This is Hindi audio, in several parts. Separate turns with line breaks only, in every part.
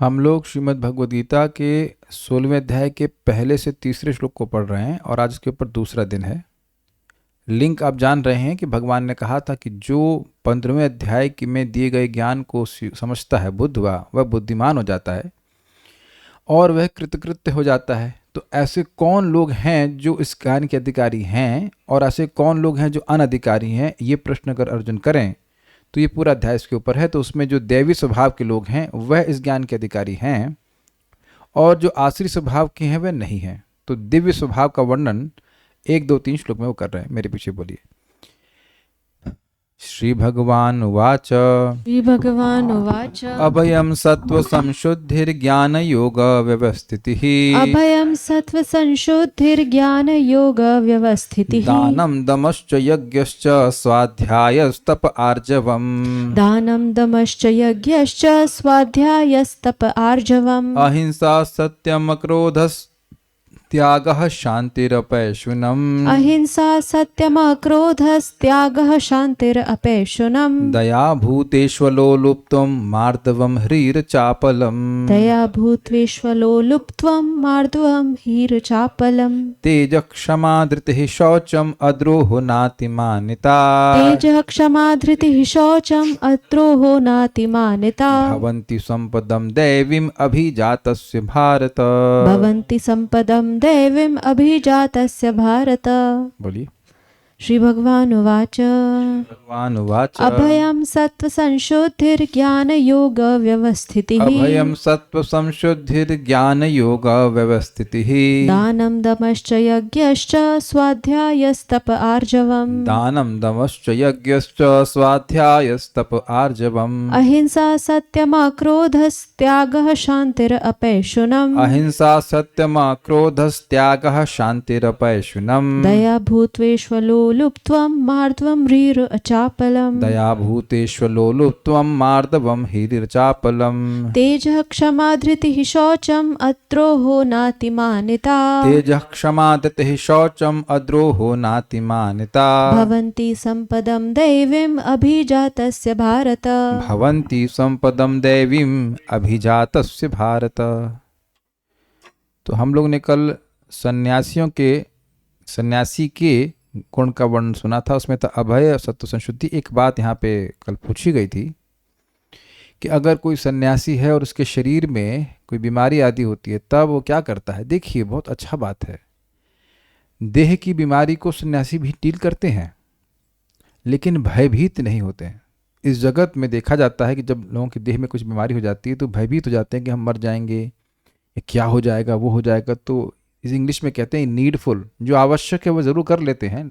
हम लोग श्रीमद् भगवद गीता के 16वें अध्याय के पहले से तीसरे श्लोक को पढ़ रहे हैं और आज इसके ऊपर दूसरा दिन है। लिंक आप जान रहे हैं कि भगवान ने कहा था कि जो 15वें अध्याय में दिए गए ज्ञान को समझता है बुद्धवा, वह बुद्धिमान हो जाता है और वह कृतकृत्य हो जाता है। तो ऐसे कौन लोग हैं जो इस ज्ञान के अधिकारी हैं और ऐसे कौन लोग हैं जो अनधिकारी हैं, ये प्रश्न अगर अर्जुन करें तो ये पूरा अध्याय इसके ऊपर है। तो उसमें जो दैवी स्वभाव के लोग हैं वह इस ज्ञान के अधिकारी हैं और जो आश्री स्वभाव के हैं वह नहीं हैं। तो दिव्य स्वभाव का वर्णन 1, 2, 3 श्लोक में वो कर रहे हैं। मेरे पीछे बोलिए। श्री भगवान उवाच अभयम सत्व संशुद्धिर्ज्ञान योग व्यवस्थितिः
अभयं सत्त्वसंशुद्धिर्ज्ञानयोगव्यवस्थितिः
दानं दमश्च यज्ञश्च स्वाध्यायस्तप आर्जवम्
दानं दमश्च यज्ञश्च स्वाध्यायस्तप आर्जवम्
अहिंसा सत्यम क्रोधस्त्यागः शान्तिरपैशुनम्
अहिंसा सत्यमक्रोधस्त्यागः शान्तिरपैशुनम्
दया भूतेष्वलोलुप्त्वं मार्दवं ह्रीरचापलम्
दया भूत्वेष्वलोलुप्त्वं मार्दवं हीरचापलम्
तेजः क्षमा धृतिः शौचम् अद्रोहो नातिमानिता
तेजः क्षमा धृतिः शौचम् अद्रोहो नातिमानिता
भवन्ति सम्पदं दैवीम् अभिजातस्य भारत।
भवन्ति सम्पदं दैवीम् अभिजातस्य भारत।
बोलिए।
श्री भगवान उवाच
भगवान उवाच
अभयं सत्त्वसंशुद्धिर्ज्ञानयोगव्यवस्थितिः
अभयं सत्त्वसंशुद्धिर्ज्ञानयोगव्यवस्थितिः
दानं दमश्च यज्ञश्च स्वाध्यायस्तप आर्जवम्
दानं दमश्च यज्ञश्च स्वाध्यायस्तप आर्जवम्
अहिंसा सत्यमक्रोधस्त्यागः शान्तिरपैशुनम्
अहिंसा सत्यमक्रोधस्त्यागः शान्तिरपैशुनम्
दया भूत्वेष्वलोलुप्त्वं मार्दवं ह्रीरचापलम्
दया भूतेष्वलोलुप्त्वं मार्दवं ह्रीरचापलम्
तेजः क्षमा धृतिः शौचम् अद्रोहो नातिमानिता
तेजः क्षमा धृतिः शौचम् अद्रोहो नातिमानिता
भवन्ति सम्पदं दैवीम् अभिजातस्य भारत
भवन्ति सम्पदं दैवीम् अभिजातस्य भारत। तो हम लोग ने कल सन्यासी के गुण का वर्णन सुना था। उसमें था अभय सत्व संशुद्धि। एक बात यहाँ पे कल पूछी गई थी कि अगर कोई सन्यासी है और उसके शरीर में कोई बीमारी आदि होती है तब वो क्या करता है। देखिए, बहुत अच्छा बात है, देह की बीमारी को सन्यासी भी डील करते हैं लेकिन भयभीत नहीं होते हैं। इस जगत में देखा जाता है कि जब लोगों के देह में कुछ बीमारी हो जाती है तो भयभीत हो जाते हैं कि हम मर जाएंगे, ये क्या हो जाएगा, वो हो जाएगा। तो इस इंग्लिश में कहते हैं नीडफुल, जो आवश्यक है वो ज़रूर कर लेते हैं।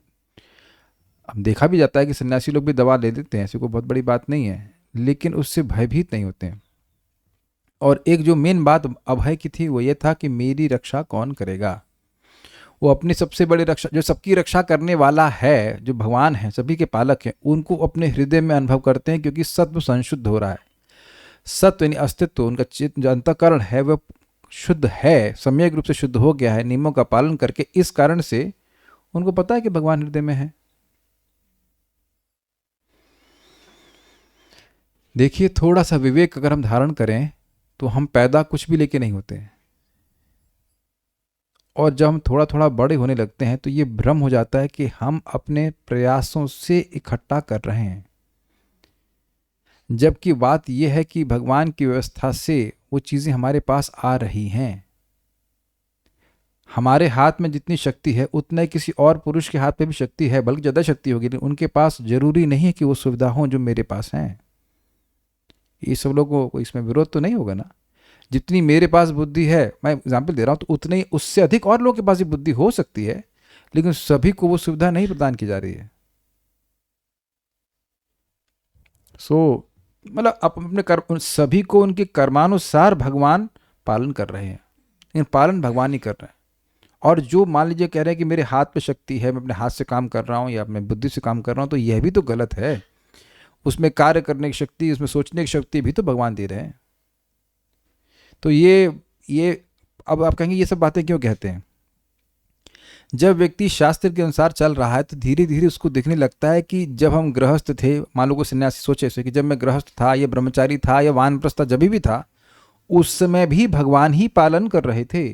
अब देखा भी जाता है कि सन्यासी लोग भी दवा ले लेते हैं, ऐसी कोई बहुत बड़ी बात नहीं है, लेकिन उससे भयभीत नहीं होते हैं। और एक जो मेन बात अभय की थी वो ये था कि मेरी रक्षा कौन करेगा। वो अपनी सबसे बड़ी रक्षा, जो सबकी रक्षा करने वाला है, जो भगवान है, सभी के पालक हैं, उनको अपने हृदय में अनुभव करते हैं क्योंकि सत्व संशुद्ध हो रहा है। सत्व यानी अस्तित्व, उनका चित्त जो अंतःकरण है वह शुद्ध है, सम्यक रूप से शुद्ध हो गया है नियमों का पालन करके। इस कारण से उनको पता है कि भगवान हृदय में है। देखिए, थोड़ा सा विवेक अगर हम धारण करें तो हम पैदा कुछ भी लेके नहीं होते हैं, और जब हम थोड़ा थोड़ा बड़े होने लगते हैं तो ये भ्रम हो जाता है कि हम अपने प्रयासों से इकट्ठा कर रहे हैं, जबकि बात यह है कि भगवान की व्यवस्था से वो चीज़ें हमारे पास आ रही हैं। हमारे हाथ में जितनी शक्ति है उतना ही किसी और पुरुष के हाथ में भी शक्ति है, बल्कि ज़्यादा शक्ति होगी, लेकिन उनके पास जरूरी नहीं है कि वो सुविधा हो जो मेरे पास हैं। ये सब लोगों को इसमें विरोध तो नहीं होगा ना। जितनी मेरे पास बुद्धि है, मैं एग्जाम्पल दे रहा हूँ, तो उतनी उससे अधिक और लोगों के पास भी बुद्धि हो सकती है, लेकिन सभी को वो सुविधा नहीं प्रदान की जा रही है। मतलब अपने कर्म, सभी को उनके कर्मानुसार भगवान पालन कर रहे हैं, लेकिन पालन भगवान ही कर रहे हैं। और जो मान लीजिए कह रहे हैं कि मेरे हाथ पे शक्ति है, मैं अपने हाथ से काम कर रहा हूँ या अपने बुद्धि से काम कर रहा हूँ, तो यह भी तो गलत है। उसमें कार्य करने की शक्ति, उसमें सोचने की शक्ति भी तो भगवान दे रहे हैं। तो ये अब आप कहेंगे ये सब बातें क्यों कहते हैं। जब व्यक्ति शास्त्र के अनुसार चल रहा है तो धीरे धीरे उसको दिखने लगता है कि जब हम गृहस्थ थे, मान लो कोई सन्यासी सोचे ऐसे कि जब मैं गृहस्थ था या ब्रह्मचारी था या वानप्रस्थ था, जब भी था उस समय भी भगवान ही पालन कर रहे थे।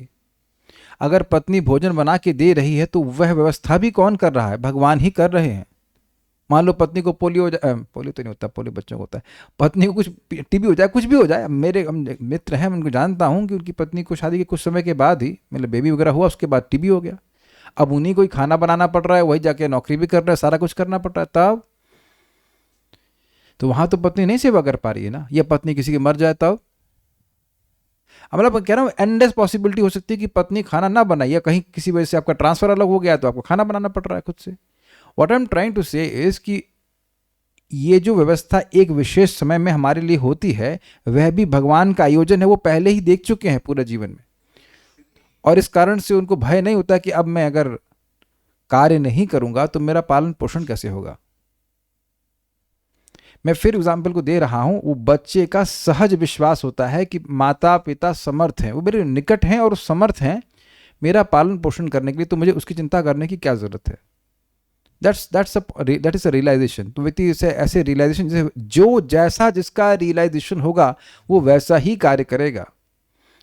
अगर पत्नी भोजन बना के दे रही है तो वह व्यवस्था भी कौन कर रहा है? भगवान ही कर रहे हैं। मान लो पत्नी को पोलियो हो जाए, पोलियो तो नहीं होता, पोलियो बच्चों को होता है, पत्नी को कुछ टीबी हो जाए, कुछ भी हो जाए, मेरे मित्र हैं, मैं उनको जानता हूँ कि उनकी पत्नी को शादी के कुछ समय के बाद ही, मतलब बेबी वगैरह हुआ, उसके बाद टीबी हो गया। अब उन्हीं को ही खाना बनाना पड़ रहा है, वही जाके नौकरी भी कर रहा है, सारा कुछ करना पड़ रहा है, तब तो वहां तो पत्नी नहीं सेवा कर पा रही है ना, या पत्नी किसी की मर जाए तब। मतलब कह रहा हूँ एंडलेस पॉसिबिलिटी हो सकती है कि पत्नी खाना ना बनाए, या कहीं किसी वजह से आपका ट्रांसफर अलग हो गया तो आपको खाना बनाना पड़ रहा है खुद से। What I am trying to say is कि ये जो व्यवस्था एक विशेष समय में हमारे लिए होती है, वह भी भगवान का आयोजन है, वो पहले ही देख चुके हैं पूरे जीवन में, और इस कारण से उनको भय नहीं होता कि अब मैं अगर कार्य नहीं करूंगा तो मेरा पालन पोषण कैसे होगा। मैं फिर एग्जाम्पल को दे रहा हूं, वो बच्चे का सहज विश्वास होता है कि माता पिता समर्थ हैं, वो मेरे निकट हैं और समर्थ हैं मेरा पालन पोषण करने के लिए, तो मुझे उसकी चिंता करने की क्या जरूरत है। That is a realization. तो व्यक्ति ऐसे रियलाइजेशन, जैसे जो जैसा जिसका रियलाइजेशन होगा वो वैसा ही कार्य करेगा।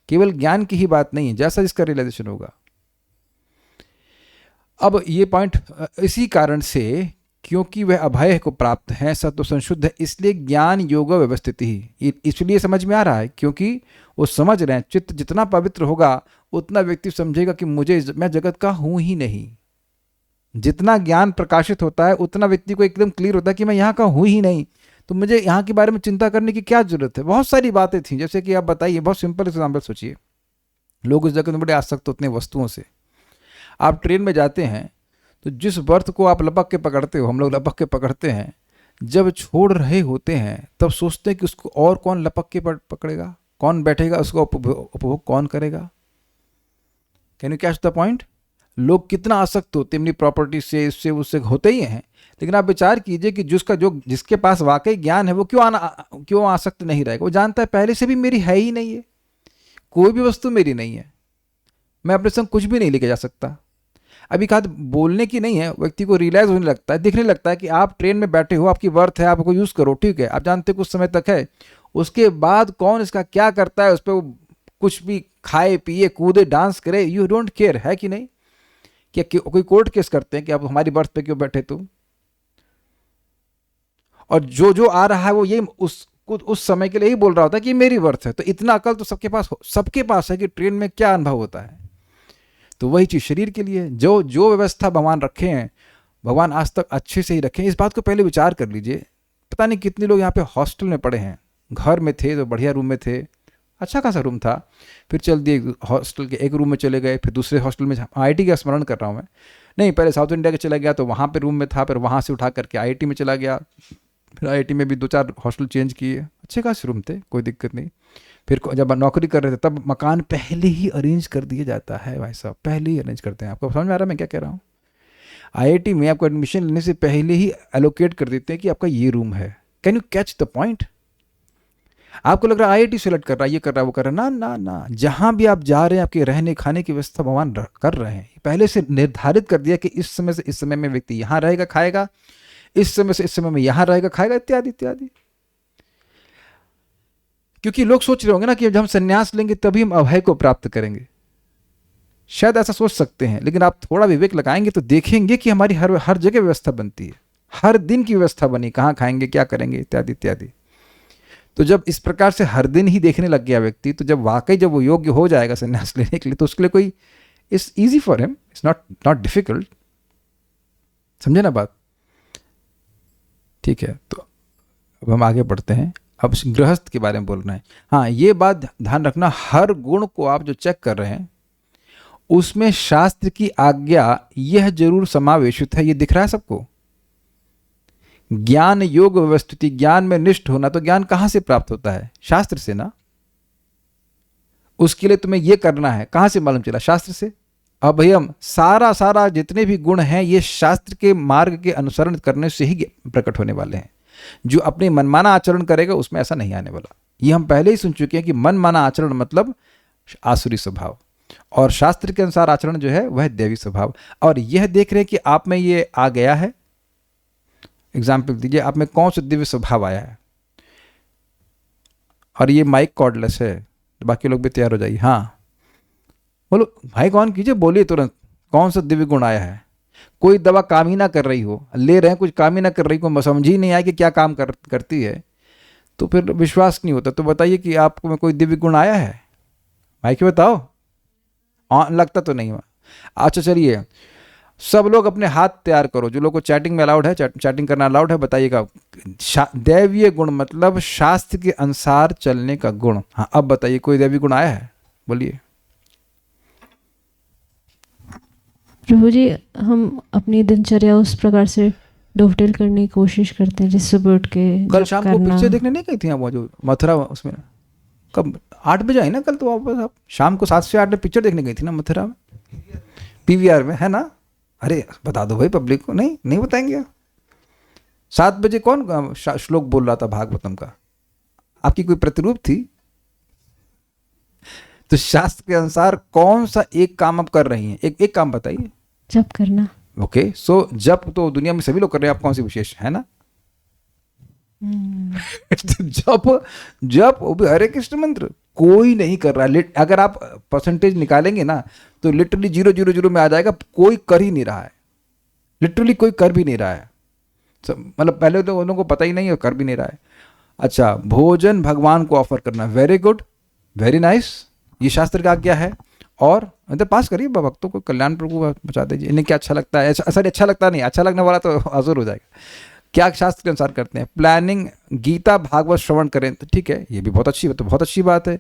केवल ज्ञान की ही बात नहीं है, जैसा जिसका रियलाइजेशन होगा। अब ये पॉइंट इसी कारण से, क्योंकि वह अभय को प्राप्त है, सत्व संशुद्ध है, इसलिए ज्ञान योग व्यवस्थित ही, इसलिए समझ में आ रहा है क्योंकि वो समझ रहे हैं चित्त जितना पवित्र होगा उतना व्यक्ति समझेगा कि मैं जगत का हूं ही नहीं। जितना ज्ञान प्रकाशित होता है उतना व्यक्ति को एकदम क्लियर होता है कि मैं यहाँ का हूं ही नहीं, तो मुझे यहाँ के बारे में चिंता करने की क्या जरूरत है। बहुत सारी बातें थी, जैसे कि आप बताइए, बहुत सिंपल एग्जाम्पल सोचिए, लोग इस जगत में बड़े आसक्त होते हैं वस्तुओं से। आप ट्रेन में जाते हैं तो जिस बर्थ को आप लपक के पकड़ते हो, हम लोग लपक के पकड़ते हैं, जब छोड़ रहे होते हैं तब सोचते हैं कि उसको और कौन लपक के पकड़ेगा, कौन बैठेगा, उसका उपभोग कौन करेगा। Can you catch the point? लोग कितना आसक्त होते हैं अपनी प्रॉपर्टी से, इससे उससे, होते ही हैं, लेकिन आप विचार कीजिए कि जिसके पास वाकई ज्ञान है वो क्यों आसक्त नहीं रहेगा। वो जानता है पहले से भी मेरी है ही नहीं है, कोई भी वस्तु मेरी नहीं है, मैं अपने संग कुछ भी नहीं लेके जा सकता। अभी बात बोलने की नहीं है, व्यक्ति को रियलाइज होने लगता है, दिखने लगता है कि आप ट्रेन में बैठे हो, आपकी वर्थ है, आपको यूज़ करो, ठीक है, आप जानते कुछ समय तक है, उसके बाद कौन इसका क्या करता है, उस पर कुछ भी खाए पिए कूदे डांस करे, यू डोंट केयर, है कि नहीं? क्या कोई कोर्ट केस करते हैं कि आप हमारी बर्थ पे क्यों बैठे तुम? और जो आ रहा है वो ये उस समय के लिए ही बोल रहा होता है कि मेरी बर्थ है। तो इतना अकल तो सबके पास है कि ट्रेन में क्या अनुभव होता है। तो वही चीज शरीर के लिए, जो व्यवस्था भगवान रखे हैं, भगवान आज तक अच्छे से ही रखे हैं। इस बात को पहले विचार कर लीजिए। पता नहीं कितने लोग यहाँ पे हॉस्टल में पड़े हैं, घर में थे तो बढ़िया रूम में थे, अच्छा खासा रूम था, फिर चल दिए हॉस्टल के एक रूम में चले गए, फिर दूसरे हॉस्टल में, आईआईटी का स्मरण कर रहा हूँ मैं, नहीं पहले साउथ इंडिया के चला गया तो वहाँ पे रूम में था, फिर वहाँ से उठा करके आईआईटी में चला गया, फिर आईआईटी में भी 2-4 हॉस्टल चेंज किए, अच्छे खासे रूम थे, कोई दिक्कत नहीं। फिर जब नौकरी कर रहे थे तब मकान पहले ही अरेंज कर दिया जाता है, भाई साहब पहले ही अरेंज करते हैं। आपको समझ में आ रहा है मैं क्या कह रहा हूँ? आईआईटी में आपको एडमिशन लेने से पहले ही एलोकेट कर देते हैं कि आपका ये रूम है। Can you catch the point? आपको लग रहा है आईआईटी सेलेक्ट कर रहा है, ये कर रहा है, वो कर रहा है, ना, जहां भी आप जा रहे हैं आपके रहने खाने की व्यवस्था भगवान कर रहे हैं। पहले से निर्धारित कर दिया कि इस समय से इस समय में व्यक्ति यहाँ रहेगा खाएगा, इस समय से इस समय में यहाँ रहेगा खाएगा, इत्यादि इत्यादि। क्योंकि लोग सोच रहे होंगे ना कि जब हम संन्यास लेंगे तभी हम अभय को प्राप्त करेंगे, शायद ऐसा सोच सकते हैं, लेकिन आप थोड़ा विवेक लगाएंगे तो देखेंगे कि हमारी हर जगह व्यवस्था बनती है, हर दिन की व्यवस्था बनी, कहाँ खाएंगे, क्या करेंगे, इत्यादि इत्यादि। तो जब इस प्रकार से हर दिन ही देखने लग गया व्यक्ति, तो जब वो योग्य हो जाएगा संन्यास लेने के लिए, तो उसके लिए कोई it's easy for him, it's not difficult. समझे ना बात? ठीक है, तो अब हम आगे बढ़ते हैं। अब गृहस्थ के बारे में बोल रहे हैं। हाँ, ये बात ध्यान रखना, हर गुण को आप जो चेक कर रहे हैं उसमें शास्त्र की आज्ञा यह जरूर समावेशित है। ये दिख रहा है सबको? ज्ञान योग व्यवस्थिति, ज्ञान में निष्ठ होना, तो ज्ञान कहां से प्राप्त होता है? शास्त्र से ना। उसके लिए तुम्हें यह करना है, कहां से मालूम चला? शास्त्र से। अब भैया हम सारा जितने भी गुण हैं ये शास्त्र के मार्ग के अनुसरण करने से ही प्रकट होने वाले हैं। जो अपने मनमाना आचरण करेगा उसमें ऐसा नहीं आने वाला। ये हम पहले ही सुन चुके हैं कि मनमाना आचरण मतलब आसुरी स्वभाव, और शास्त्र के अनुसार आचरण जो है वह दैवी स्वभाव। और यह देख रहे हैं कि आप में ये आ गया है। एग्जाम्पल दीजिए, आप में कौन सा दिव्य स्वभाव आया है? और ये माइक कॉर्डलेस है, तो बाकी लोग भी तैयार हो जाइए। हाँ बोलो भाई, कौन कीजिए, बोलिए तुरंत, कौन सा दिव्य गुण आया है? कोई दवा काम ही ना कर रही हो, ले रहे हैं कुछ काम ही ना कर रही, को समझ ही नहीं आया कि क्या काम करती है, तो फिर विश्वास नहीं होता। तो बताइए कि आपको में कोई दिव्य गुण आया है? भाई क्यों बताओ? हाँ लगता तो नहीं हुआ। अच्छा चलिए, सब लोग अपने हाथ तैयार करो, जो लोग को चैटिंग में अलाउड है, चैटिंग करना अलाउड है, बताइएगा दैवीय गुण मतलब शास्त्र के अनुसार चलने का गुण। हाँ अब बताइए कोई दैवीय गुण आया है? बोलिए।
प्रभु जी, हम अपनी दिनचर्या उस प्रकार से डोवटेल करने की कोशिश करते हैं जिससे सुबह उठ के
कल
जप
शाम को
करना।
पिक्चर देखने नहीं गई थी आप, वो जो मथुरा, उसमें कब 8 बजे आई ना कल, तो वापस आप शाम को 7 से 8 में पिक्चर देखने गई थी ना मथुरा में, पीवीआर में, है ना? अरे बता दो भाई पब्लिक को। नहीं नहीं बताएंगे? 7 बजे कौन श्लोक बोल रहा था भागवतम का? आपकी कोई प्रतिरूप थी? तो शास्त्र के अनुसार कौन सा एक काम आप कर रही हैं? एक काम बताइए।
जप करना।
ओके सो जप तो दुनिया में सभी लोग कर रहे हैं, आप कौन सी विशेष है ना? जप जप वो भी हरे कृष्ण मंत्र कोई नहीं कर रहा है। अगर आप परसेंटेज निकालेंगे ना तो लिटरली 000 में आ जाएगा, कोई कर ही नहीं रहा है, लिटरली कोई कर भी नहीं रहा है। मतलब पहले तो उन लोगों को पता ही नहीं है, कर भी नहीं रहा है। अच्छा, भोजन भगवान को ऑफर करना, वेरी गुड, वेरी नाइस, ये शास्त्र का आज्ञा है। और इधर पास करिए भक्तों को, कल्याण प्रभु बचा दीजिए। इन्हें क्या अच्छा लगता है? सर अच्छा लगता नहीं, अच्छा लगने वाला तो अजूर हो जाएगा। क्या शास्त्र के अनुसार करते हैं? प्लानिंग, गीता भागवत श्रवण करें, तो ठीक है, ये भी बहुत अच्छी, तो बहुत अच्छी बात है।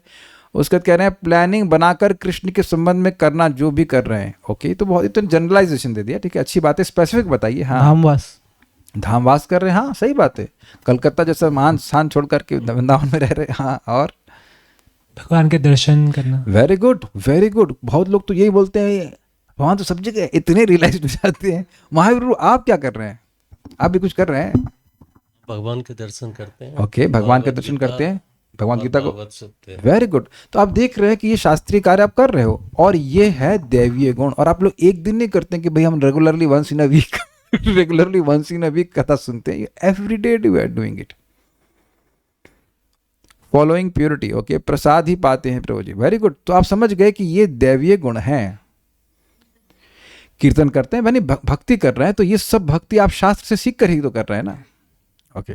उसके बाद कह रहे हैं प्लानिंग बनाकर कृष्ण के संबंध में करना जो भी कर रहे हैं। ओके, तो बहुत इतना जनरलाइजेशन दे दिया, ठीक है, अच्छी बात है, स्पेसिफिक बताइए। हाँ, धामवास कर रहे हैं, हाँ सही बात है, कलकत्ता जैसा महान स्थान छोड़ करके वृंदावन में रह रहे हैं। हाँ, और
भगवान के दर्शन करना।
Very good, very good. बहुत लोग तो यही बोलते हैं वहाँ तो सब जगह इतने रियलाइज हो जाते हैं। महावीर आप क्या कर रहे हैं? आप भी कुछ कर रहे हैं?
भगवान के दर्शन करते हैं।
ओके, भगवान के दर्शन करते हैं, भगवान गीता को, वेरी गुड। तो आप देख रहे हैं कि ये शास्त्रीय कार्य आप कर रहे हो, और ये है दैवीय गुण। और आप लोग एक दिन नहीं करते हैं कि भाई हम regularly once in a week कथा सुनते हैं, every day we are doing it, following purity. Okay, प्रसाद ही पाते हैं प्रभु जी, वेरी गुड। तो आप समझ गए कि ये दैवीय गुण हैं। कीर्तन करते हैं यानी भक्ति कर रहे हैं, तो ये सब भक्ति आप शास्त्र से सीख कर ही तो कर रहे हैं ना। ओके,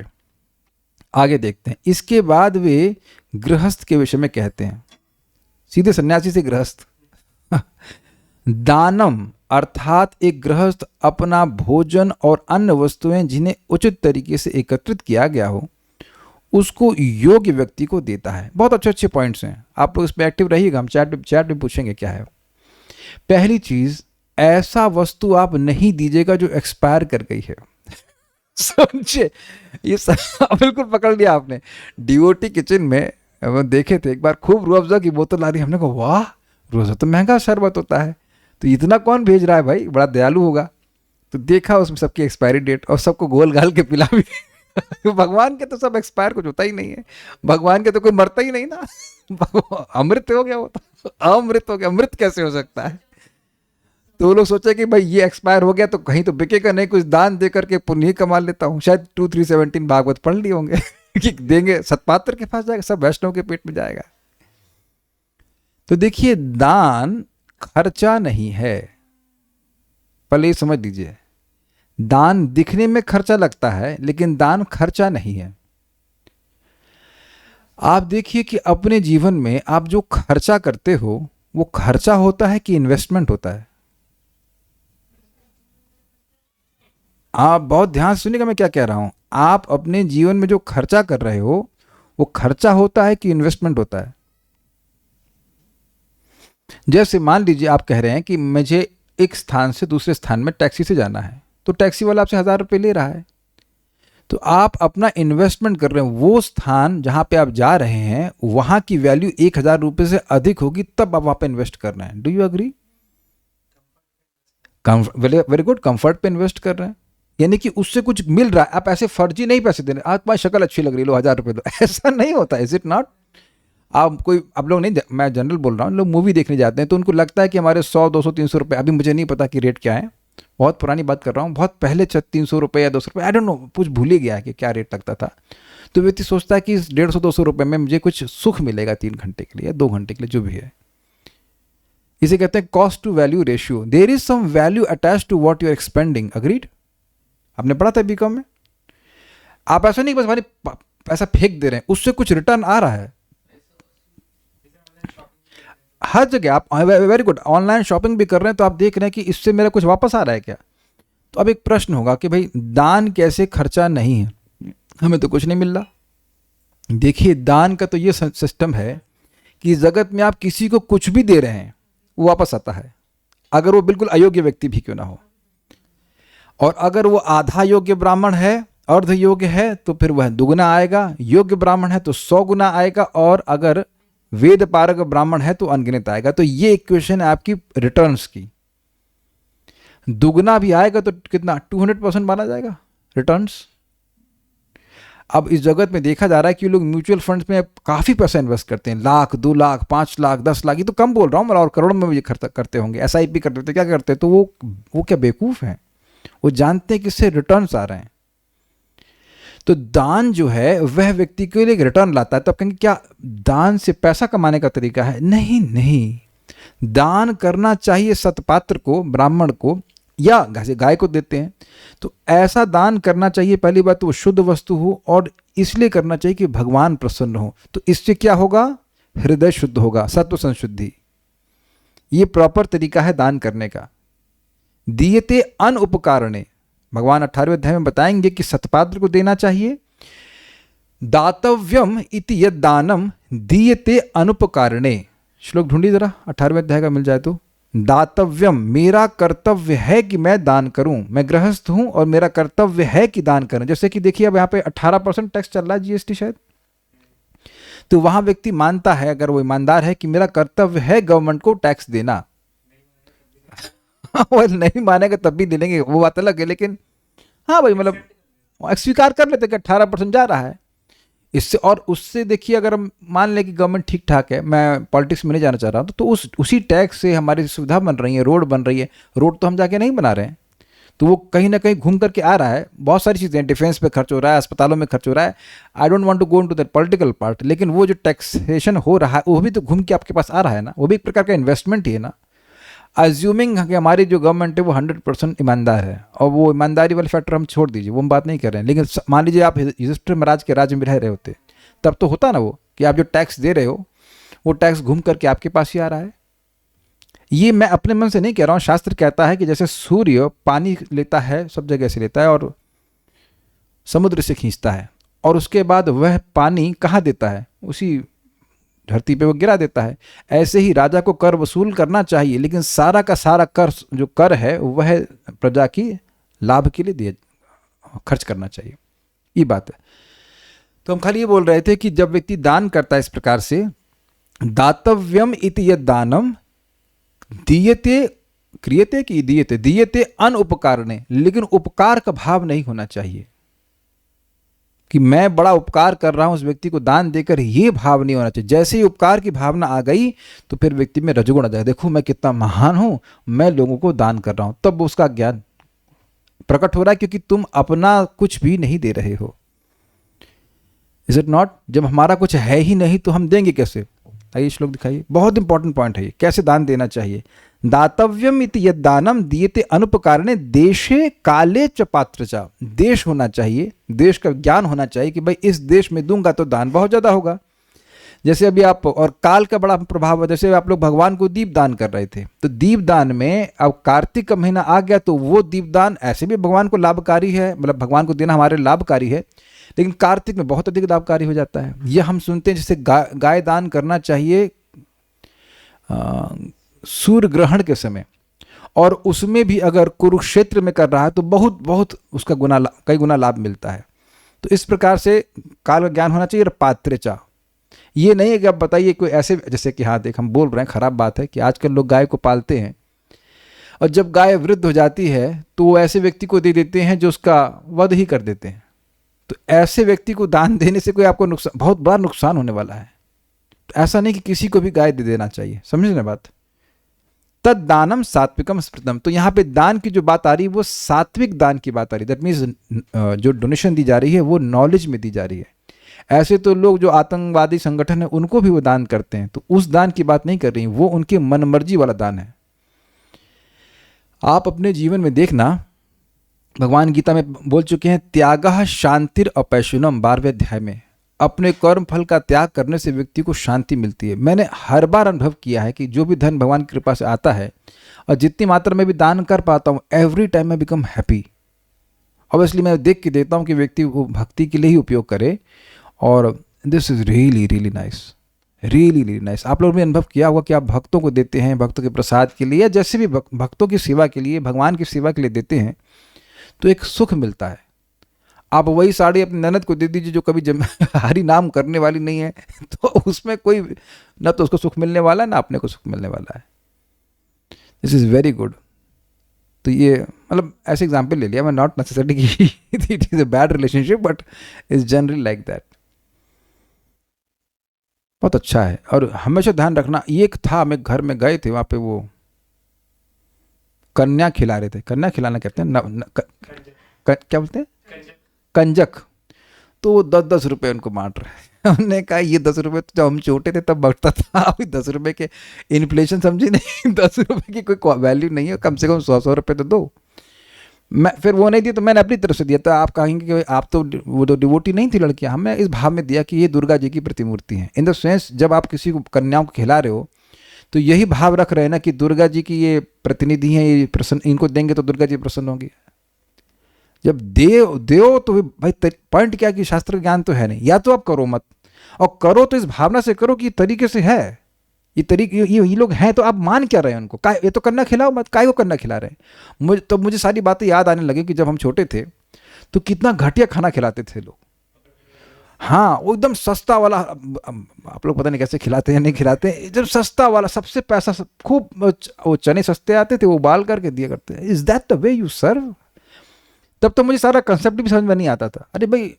आगे देखते हैं। इसके बाद वे गृहस्थ के विषय में कहते हैं, सीधे सन्यासी से गृहस्थ। दानम अर्थात एक गृहस्थ अपना भोजन और अन्य वस्तुएं जिन्हें उचित तरीके से एकत्रित किया गया हो उसको योग्य व्यक्ति को देता है। बहुत अच्छे अच्छे पॉइंट्स हैं, आप लोग इस पर एक्टिव रहिएगा, हम चैट में पूछेंगे क्या है। पहली चीज, ऐसा वस्तु आप नहीं दीजिएगा जो एक्सपायर कर गई है। समझे? ये बिल्कुल पकड़ लिया आपने। डीओटी किचन में वो देखे थे एक बार, खूब रूह अफ़ज़ा की बोतल आ रही, हमने कहा वाह, रूह अफ़ज़ा तो महंगा शरबत होता है, तो इतना कौन भेज रहा है भाई, बड़ा दयालु होगा। तो देखा उसमें सबकी एक्सपायरी डेट, और सबको गोल गाल के पिला भी। भगवान के तो सब एक्सपायर, कुछ होता ही नहीं है, भगवान के तो कोई मरता ही नहीं ना। अमृत हो गया, वो तो अमृत हो गया, अमृत कैसे हो सकता है? तो वो लोग सोचे कि भाई ये एक्सपायर हो गया तो कहीं तो बिकेगा नहीं, कुछ दान दे करके पुण्य ही कमा लेता हूँ। शायद 2317 भागवत पढ़ लिए होंगे कि देंगे सतपात्र के पास जाएगा, सब वैष्णव के पेट में जाएगा। तो देखिए, दान खर्चा नहीं है, पहले ये समझ लीजिए। दान दिखने में खर्चा लगता है, लेकिन दान खर्चा नहीं है। आप देखिए कि अपने जीवन में आप जो खर्चा करते हो वो खर्चा होता है कि इन्वेस्टमेंट होता है? आप बहुत ध्यान से सुनिएगा मैं क्या कह रहा हूं। आप अपने जीवन में जो खर्चा कर रहे हो वो खर्चा होता है कि इन्वेस्टमेंट होता है? जैसे मान लीजिए आप कह रहे हैं कि मुझे एक स्थान से दूसरे स्थान में टैक्सी से जाना है, तो टैक्सी वाला आपसे 1000 रुपये ले रहा है, तो आप अपना इन्वेस्टमेंट कर रहे हैं। वो स्थान जहां पे आप जा रहे हैं वहां की वैल्यू 1000 रुपये से अधिक होगी, तब आप वहां पे इन्वेस्ट कर रहे हैं। Do you agree? Very good, comfort पे इन्वेस्ट कर रहे हैं, यानी कि उससे कुछ मिल रहा है। आप ऐसे फर्जी नहीं पैसे दे रहे, आप तुम्हारी शक्ल अच्छी लग रही, लो 1000 रुपये दो, ऐसा नहीं होता। Is it not? आप लोग नहीं, मैं जनरल बोल रहा हूँ, लोग मूवी देखने जाते हैं तो उनको लगता है कि हमारे 100 200 300 रुपये, अभी मुझे नहीं पता कि रेट क्या है, बहुत पुरानी बात कर रहा हूँ, बहुत पहले 300 रुपये या 200 रुपये, आई डोंट नो, कुछ भूल ही गया है कि क्या रेट लगता था। तो व्यक्ति सोचता है कि इस 150-200 रुपये में मुझे कुछ सुख मिलेगा 3 घंटे के लिए या 2 घंटे के लिए, जो भी है। इसे कहते हैं cost to value ratio. There is some value attach to what you are expending. Agreed? आपने पढ़ा था बीकॉम में। आप ऐसा नहीं बस खाली पैसा फेंक दे रहे हैं, उससे कुछ रिटर्न आ रहा है हर जगह। आप वेरी गुड, ऑनलाइन शॉपिंग भी कर रहे हैं तो आप देख रहे हैं कि इससे मेरा कुछ वापस आ रहा है क्या। तो अब एक प्रश्न होगा कि भाई दान कैसे खर्चा नहीं है, हमें तो कुछ नहीं मिल रहा। देखिए, दान का तो ये सिस्टम है कि जगत में आप किसी को कुछ भी दे रहे हैं वो वापस आता है, अगर वो बिल्कुल अयोग्य व्यक्ति भी क्यों ना हो। और अगर वो आधा योग्य ब्राह्मण है, अर्ध योग्य है, तो फिर वह दुगना आएगा। योग्य ब्राह्मण है तो 100 गुना आएगा, और अगर वेद पारक ब्राह्मण है तो अनगिनत आएगा। तो ये इक्वेशन है आपकी रिटर्न्स की। दुगना भी आएगा तो कितना, 200% माना जाएगा रिटर्न्स। अब इस जगत में देखा जा रहा है कि लोग म्यूचुअल फंड्स में काफ़ी पैसा इन्वेस्ट करते हैं, 1 लाख, 2 लाख, 5 लाख, 10 लाख, ये तो कम बोल रहा हूँ, और करोड़ों में भी करते होंगे। SIP करते थे, क्या करते हैं, तो वो क्या बेवकूफ़ हैं, वो जानते हैं कि इससे रिटर्न्स आ रहे हैं। तो दान जो है वह व्यक्ति के लिए एक रिटर्न लाता है। तो आप कहेंगे क्या दान से पैसा कमाने का तरीका है? नहीं नहीं, दान करना चाहिए सतपात्र को, ब्राह्मण को, या गाय को देते हैं तो ऐसा दान करना चाहिए। पहली बात तो वो शुद्ध वस्तु हो, और इसलिए करना चाहिए कि भगवान प्रसन्न हो। तो इससे क्या होगा, हृदय शुद्ध होगा, सत्व संशुद्धि। ये प्रॉपर तरीका है दान करने का। दीयते अनुपकारणे, भगवान 18वें अध्याय में बताएंगे कि सतपात्र को देना चाहिए। दातव्यम इति यद दानम दीयते अनुपकारणे, श्लोक ढूंढिए जरा, 18वें अध्याय का मिल जाए तो। दातव्यम, मेरा कर्तव्य है कि मैं दान करूं, मैं गृहस्थ हूं और मेरा कर्तव्य है कि दान करूं। जैसे कि देखिए अब यहाँ पे 18% टैक्स चल रहा है, GST शायद, तो वहां व्यक्ति मानता है, अगर वो ईमानदार है, कि मेरा कर्तव्य है गवर्नमेंट को टैक्स देना। वो नहीं मानेगा तब भी दे लेंगे, वो बात अलग है, लेकिन हाँ भाई मतलब स्वीकार कर लेते कि 18% जा रहा है इससे। और उससे देखिए, अगर हम मान लें कि गवर्नमेंट ठीक ठाक है, मैं पॉलिटिक्स में नहीं जाना चाह रहा हूँ, तो उसी टैक्स से हमारी सुविधा बन रही है, रोड बन रही है। रोड तो हम जाके नहीं बना रहे हैं, तो वो कहीं ना कहीं घूम करके आ रहा है। बहुत सारी चीज़ें, डिफेंस पे खर्च हो रहा है, अस्पतालों में खर्च हो रहा है। I don't want to go into that political part, लेकिन वो जो टैक्सेशन हो रहा है वो भी तो घूम के आपके पास आ रहा है ना, वो भी एक प्रकार का इन्वेस्टमेंट ही है ना। अज्यूमिंग कि हमारी जो गवर्नमेंट है वो 100% ईमानदार है, और वो ईमानदारी वाले फैक्टर हम छोड़ दीजिए, वो हम बात नहीं कर रहे हैं। लेकिन मान लीजिए आप युधिष्ठिर महाराज के राज्य में रह रहे होते, तब तो होता ना वो कि आप जो टैक्स दे रहे हो वो टैक्स घूम करके आपके पास ही आ रहा है। ये मैं अपने मन से नहीं कह रहा हूँ, शास्त्र कहता है कि जैसे सूर्य पानी लेता है, सब जगह से लेता है और समुद्र से खींचता है, और उसके बाद वह पानी कहाँ देता है, उसी धरती पे वो गिरा देता है। ऐसे ही राजा को कर वसूल करना चाहिए, लेकिन सारा का सारा कर जो कर है वह प्रजा की लाभ के लिए खर्च करना चाहिए, ये बात है। तो हम खाली ये बोल रहे थे कि जब व्यक्ति दान करता है इस प्रकार से, दातव्यम इति यद दानम दीयते, क्रियते की दीयते, दीयते अनुपकारणे, लेकिन उपकार का भाव नहीं होना चाहिए कि मैं बड़ा उपकार कर रहा हूं उस व्यक्ति को दान देकर, ये भाव नहीं होना चाहिए। जैसे ही उपकार की भावना आ गई तो फिर व्यक्ति में रजोगुण आ जाएगा, देखो मैं कितना महान हूं, मैं लोगों को दान कर रहा हूं, तब उसका ज्ञान प्रकट हो रहा है, क्योंकि तुम अपना कुछ भी नहीं दे रहे हो। Is it not? जब हमारा कुछ है ही नहीं तो हम देंगे कैसे? आइए श्लोक दिखाइए, बहुत इंपॉर्टेंट पॉइंट है ये, कैसे दान देना चाहिए। दातव्यम इति यद दानम दीयते अनुपकारणे देशे काले च पात्र च, देश होना चाहिए, देश का ज्ञान होना चाहिए कि भाई इस देश में दूंगा तो दान बहुत ज़्यादा होगा। जैसे अभी आप, और काल का बड़ा प्रभाव है, जैसे आप लोग भगवान को दीप दान कर रहे थे, तो दीप दान में अब कार्तिक का महीना आ गया तो वो दीप दान ऐसे भी भगवान को लाभकारी है, मतलब भगवान को देना हमारे लाभकारी है, लेकिन कार्तिक में बहुत अधिक लाभकारी हो जाता है। ये हम सुनते हैं जैसे गाय दान करना चाहिए सूर्य ग्रहण के समय, और उसमें भी अगर कुरुक्षेत्र में कर रहा है तो बहुत बहुत उसका कई गुना लाभ मिलता है। तो इस प्रकार से काल का ज्ञान होना चाहिए। पात्रेचा, ये नहीं है कि आप बताइए कोई ऐसे, जैसे कि हाँ देख हम बोल रहे हैं, खराब बात है कि आजकल लोग गाय को पालते हैं और जब गाय वृद्ध हो जाती है तो वो ऐसे व्यक्ति को दे देते हैं जो उसका वध ही कर देते हैं। तो ऐसे व्यक्ति को दान देने से कोई आपको नुकसान, बहुत बड़ा नुकसान होने वाला है। तो ऐसा नहीं कि किसी को भी गाय दे देना चाहिए, समझे ना बात। तद दानम सात्विकम स्मृतम, तो यहाँ पे दान की जो बात आ रही है वो सात्विक दान की बात आ रही है। दैट मीन्स जो डोनेशन दी जा रही है वो नॉलेज में दी जा रही है। ऐसे तो लोग जो आतंकवादी संगठन है उनको भी वो दान करते हैं, तो उस दान की बात नहीं कर रही, वो उनके मनमर्जी वाला दान है। आप अपने जीवन में देखना, भगवान गीता में बोल चुके हैं, त्यागः शांतिर अपैशुनम, 12वें अध्याय में, अपने कर्म फल का त्याग करने से व्यक्ति को शांति मिलती है। मैंने हर बार अनुभव किया है कि जो भी धन भगवान की कृपा से आता है और जितनी मात्रा में भी दान कर पाता हूँ, every time I become happy. Obviously मैं देख के देता हूँ कि व्यक्ति वो भक्ति के लिए ही उपयोग करे, और this is really really nice, really really nice. आप लोगों ने अनुभव किया होगा कि आप भक्तों को देते हैं, भक्तों के प्रसाद के लिए या जैसे भी भक्तों की सेवा के लिए, भगवान की सेवा के लिए देते हैं, तो एक सुख मिलता है। आप वही साड़ी अपनी ननद को दे दीजिए जो कभी हरि नाम करने वाली नहीं है, तो उसमें कोई ना तो उसको सुख मिलने वाला है ना अपने को सुख मिलने वाला है। This is very good. तो ये मतलब ऐसे एग्जाम्पल ले लिया मैं, नॉट नेसेसरी कि it is a bad relationship, but is generally like that. बहुत अच्छा है। और हमेशा ध्यान रखना, ये एक था, मैं घर में गए थे, वहाँ पे वो कन्या खिला रहे थे, कन्या खिलाना कहते हैं क्या बोलते हैं, कंजक। तो वो 10-10 रुपये उनको बांट रहे हैं। हमने कहा ये 10 रुपये तो जब हम छोटे थे तब बचता था, अभी 10 रुपये के इन्फ्लेशन समझी नहीं, 10 रुपये की कोई वैल्यू नहीं है, कम से कम 100 रुपये तो दो। मैं फिर वो नहीं दिया तो मैंने अपनी तरफ से दिया। तो आप कहेंगे कि आप तो वो तो डिवोटी नहीं थी लड़कियां, हमने इस भाव में दिया कि ये दुर्गा जी की प्रतिमूर्ति है। इन द सेंस जब आप किसी को कन्याओं को खिला रहे हो तो यही भाव रख रहे हैं ना कि दुर्गा जी की ये प्रतिनिधि हैं, ये प्रसन्न, इनको देंगे तो दुर्गा जी प्रसन्न होंगी। जब दो तो भाई पॉइंट क्या कि शास्त्र ज्ञान तो है नहीं, या तो आप करो मत, और करो तो इस भावना से करो कि तरीके से है, ये लोग हैं, तो आप मान क्या रहे हैं उनको, ये तो कन्या खिलाओ मत, काय को कन्या खिला रहे हैं। मुझे सारी बातें याद आने लगी कि जब हम छोटे थे तो कितना घटिया खाना खिलाते थे लोग। हाँ, वो एकदम सस्ता वाला, आप लोग पता नहीं कैसे खिलाते हैं, नहीं खिलाते, एकदम सस्ता वाला, सबसे पैसा खूब, वो चने सस्ते आते थे, वो उबाल करके दिया करते हैं। Is that the way you serve? तब तो मुझे सारा कंसेप्ट भी समझ में नहीं आता था। अरे भाई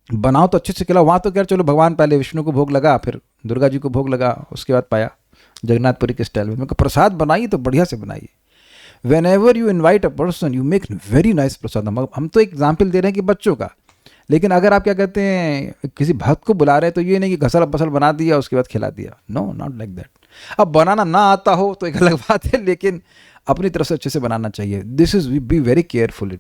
बनाओ तो अच्छे से खिलाओ। वहाँ तो क्या, चलो भगवान पहले विष्णु को भोग लगा, फिर दुर्गा जी को भोग लगा, उसके बाद पाया जगन्नाथपुरी के स्टाइल में। मैं प्रसाद बनाइए तो बढ़िया से बनाइए। Whenever you invite a person you make very nice prasad. हम तो एग्जाम्पल दे रहे हैं कि बच्चों का, लेकिन अगर आप क्या कहते हैं किसी भक्त को बुला रहे हैं तो ये नहीं कि घसल बसल बना दिया उसके बाद खिला दिया। No, not like that. अब बनाना ना आता हो तो एक अलग बात है, लेकिन अपनी तरफ से अच्छे से बनाना चाहिए। This is be very careful.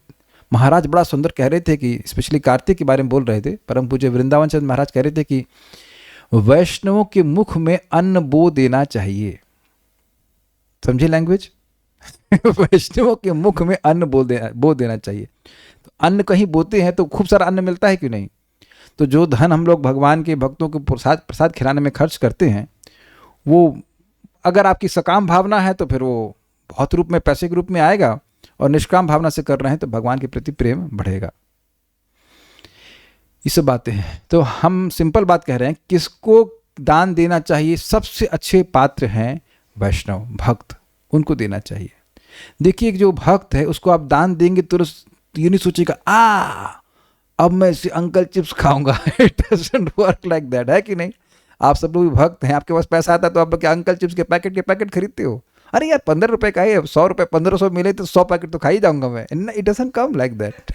महाराज बड़ा सुंदर कह रहे थे कि स्पेशली कार्तिक के बारे में बोल रहे थे, परम पूज्य वृंदावन चंद्र महाराज कह रहे थे कि वैष्णवों के मुख में अन्न बो देना चाहिए। समझे लैंग्वेज? वैष्णवों के मुख में अन्न बो देना चाहिए। तो अन्न कहीं बोते हैं तो खूब सारा अन्न मिलता है, क्यों नहीं? तो जो धन हम लोग भगवान के भक्तों को प्रसाद खिलाने में खर्च करते हैं, वो अगर आपकी सकाम भावना है तो फिर वो बहुत रूप में, पैसे के रूप में आएगा, और निष्काम भावना से कर रहे हैं तो भगवान के प्रति प्रेम बढ़ेगा। ये सब बातें हैं। तो हम सिंपल बात कह रहे हैं, किसको दान देना चाहिए? सबसे अच्छे पात्र हैं वैष्णव भक्त, उनको देना चाहिए। देखिए जो भक्त है उसको आप दान देंगे तो ये नहीं सोचेगा अब मैं इसे अंकल चिप्स खाऊंगा। It doesn't work like that, है कि नहीं? आप सब लोग भक्त हैं, आपके पास पैसा आता है तो आप क्या अंकल चिप्स के पैकेट खरीदते हो? अरे यार 15 रुपए का है, 100 रुपये 1500 मिले तो 100 पैकेट तो खा ही जाऊंगा मैं। It doesn't come like that.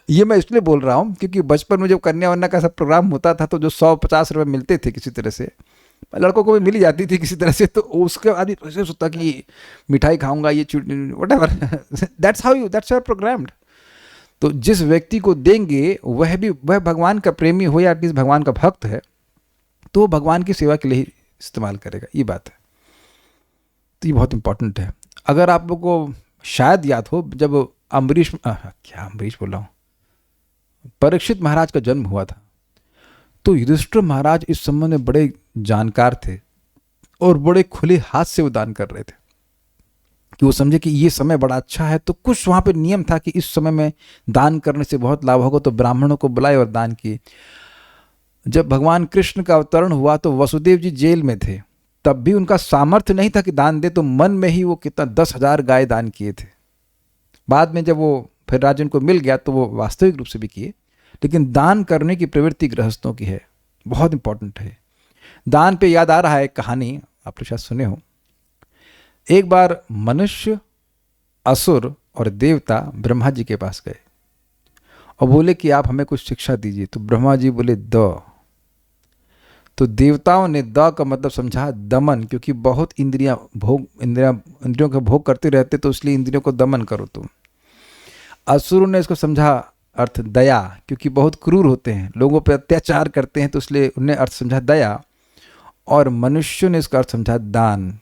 ये मैं इसलिए बोल रहा हूँ क्योंकि बचपन में जब कन्या वन्या का सब प्रोग्राम होता था तो जो 100-50 रुपये मिलते थे किसी तरह से, लड़कों को भी मिल जाती थी किसी तरह से, तो उसके बाद ऐसे सोचता कि मिठाई खाऊंगा, ये व्हाटएवर, दैट्स योर प्रोग्राम्ड। तो जिस व्यक्ति को देंगे वह भगवान का प्रेमी हो या एटलीस्ट भगवान का भक्त है, तो भगवान की सेवा के लिए ही इस्तेमाल करेगा। ये बात है, तो ये बहुत इंपॉर्टेंट है। अगर आप लोग को शायद याद हो, जब अम्बरीश बोल रहा हूँ, परीक्षित महाराज का जन्म हुआ था, तो युधिष्ठिर महाराज इस संबंध में बड़े जानकार थे और बड़े खुले हाथ से वो दान कर रहे थे कि वो समझे कि ये समय बड़ा अच्छा है। तो कुछ वहाँ पे नियम था कि इस समय में दान करने से बहुत लाभ होगा, तो ब्राह्मणों को बुलाए और दान किए। जब भगवान कृष्ण का अवतरण हुआ तो वसुदेव जी जेल में थे, तब भी उनका सामर्थ्य नहीं था कि दान दे, तो मन में ही वो कितना 10,000 गाय दान किए थे। बाद में जब वो फिर राजन को मिल गया तो वो वास्तविक रूप से भी किए, लेकिन दान करने की प्रवृत्ति गृहस्थों की है, बहुत इंपॉर्टेंट है। दान पे याद आ रहा है एक कहानी, आप लोग शायद सुने हो। एक बार मनुष्य, असुर और देवता ब्रह्मा जी के पास गए और बोले कि आप हमें कुछ शिक्षा दीजिए। तो ब्रह्मा जी बोले द। तो देवताओं ने द का मतलब समझा दमन, क्योंकि बहुत इंद्रियों का भोग करते रहते, तो इसलिए इंद्रियों को दमन करो तुम। असुरों ने इसको समझा अर्थ दया, क्योंकि बहुत क्रूर होते हैं, लोगों पर अत्याचार करते हैं, तो इसलिए उन्हें अर्थ समझा दया। और मनुष्यों ने इसका अर्थ समझा दान।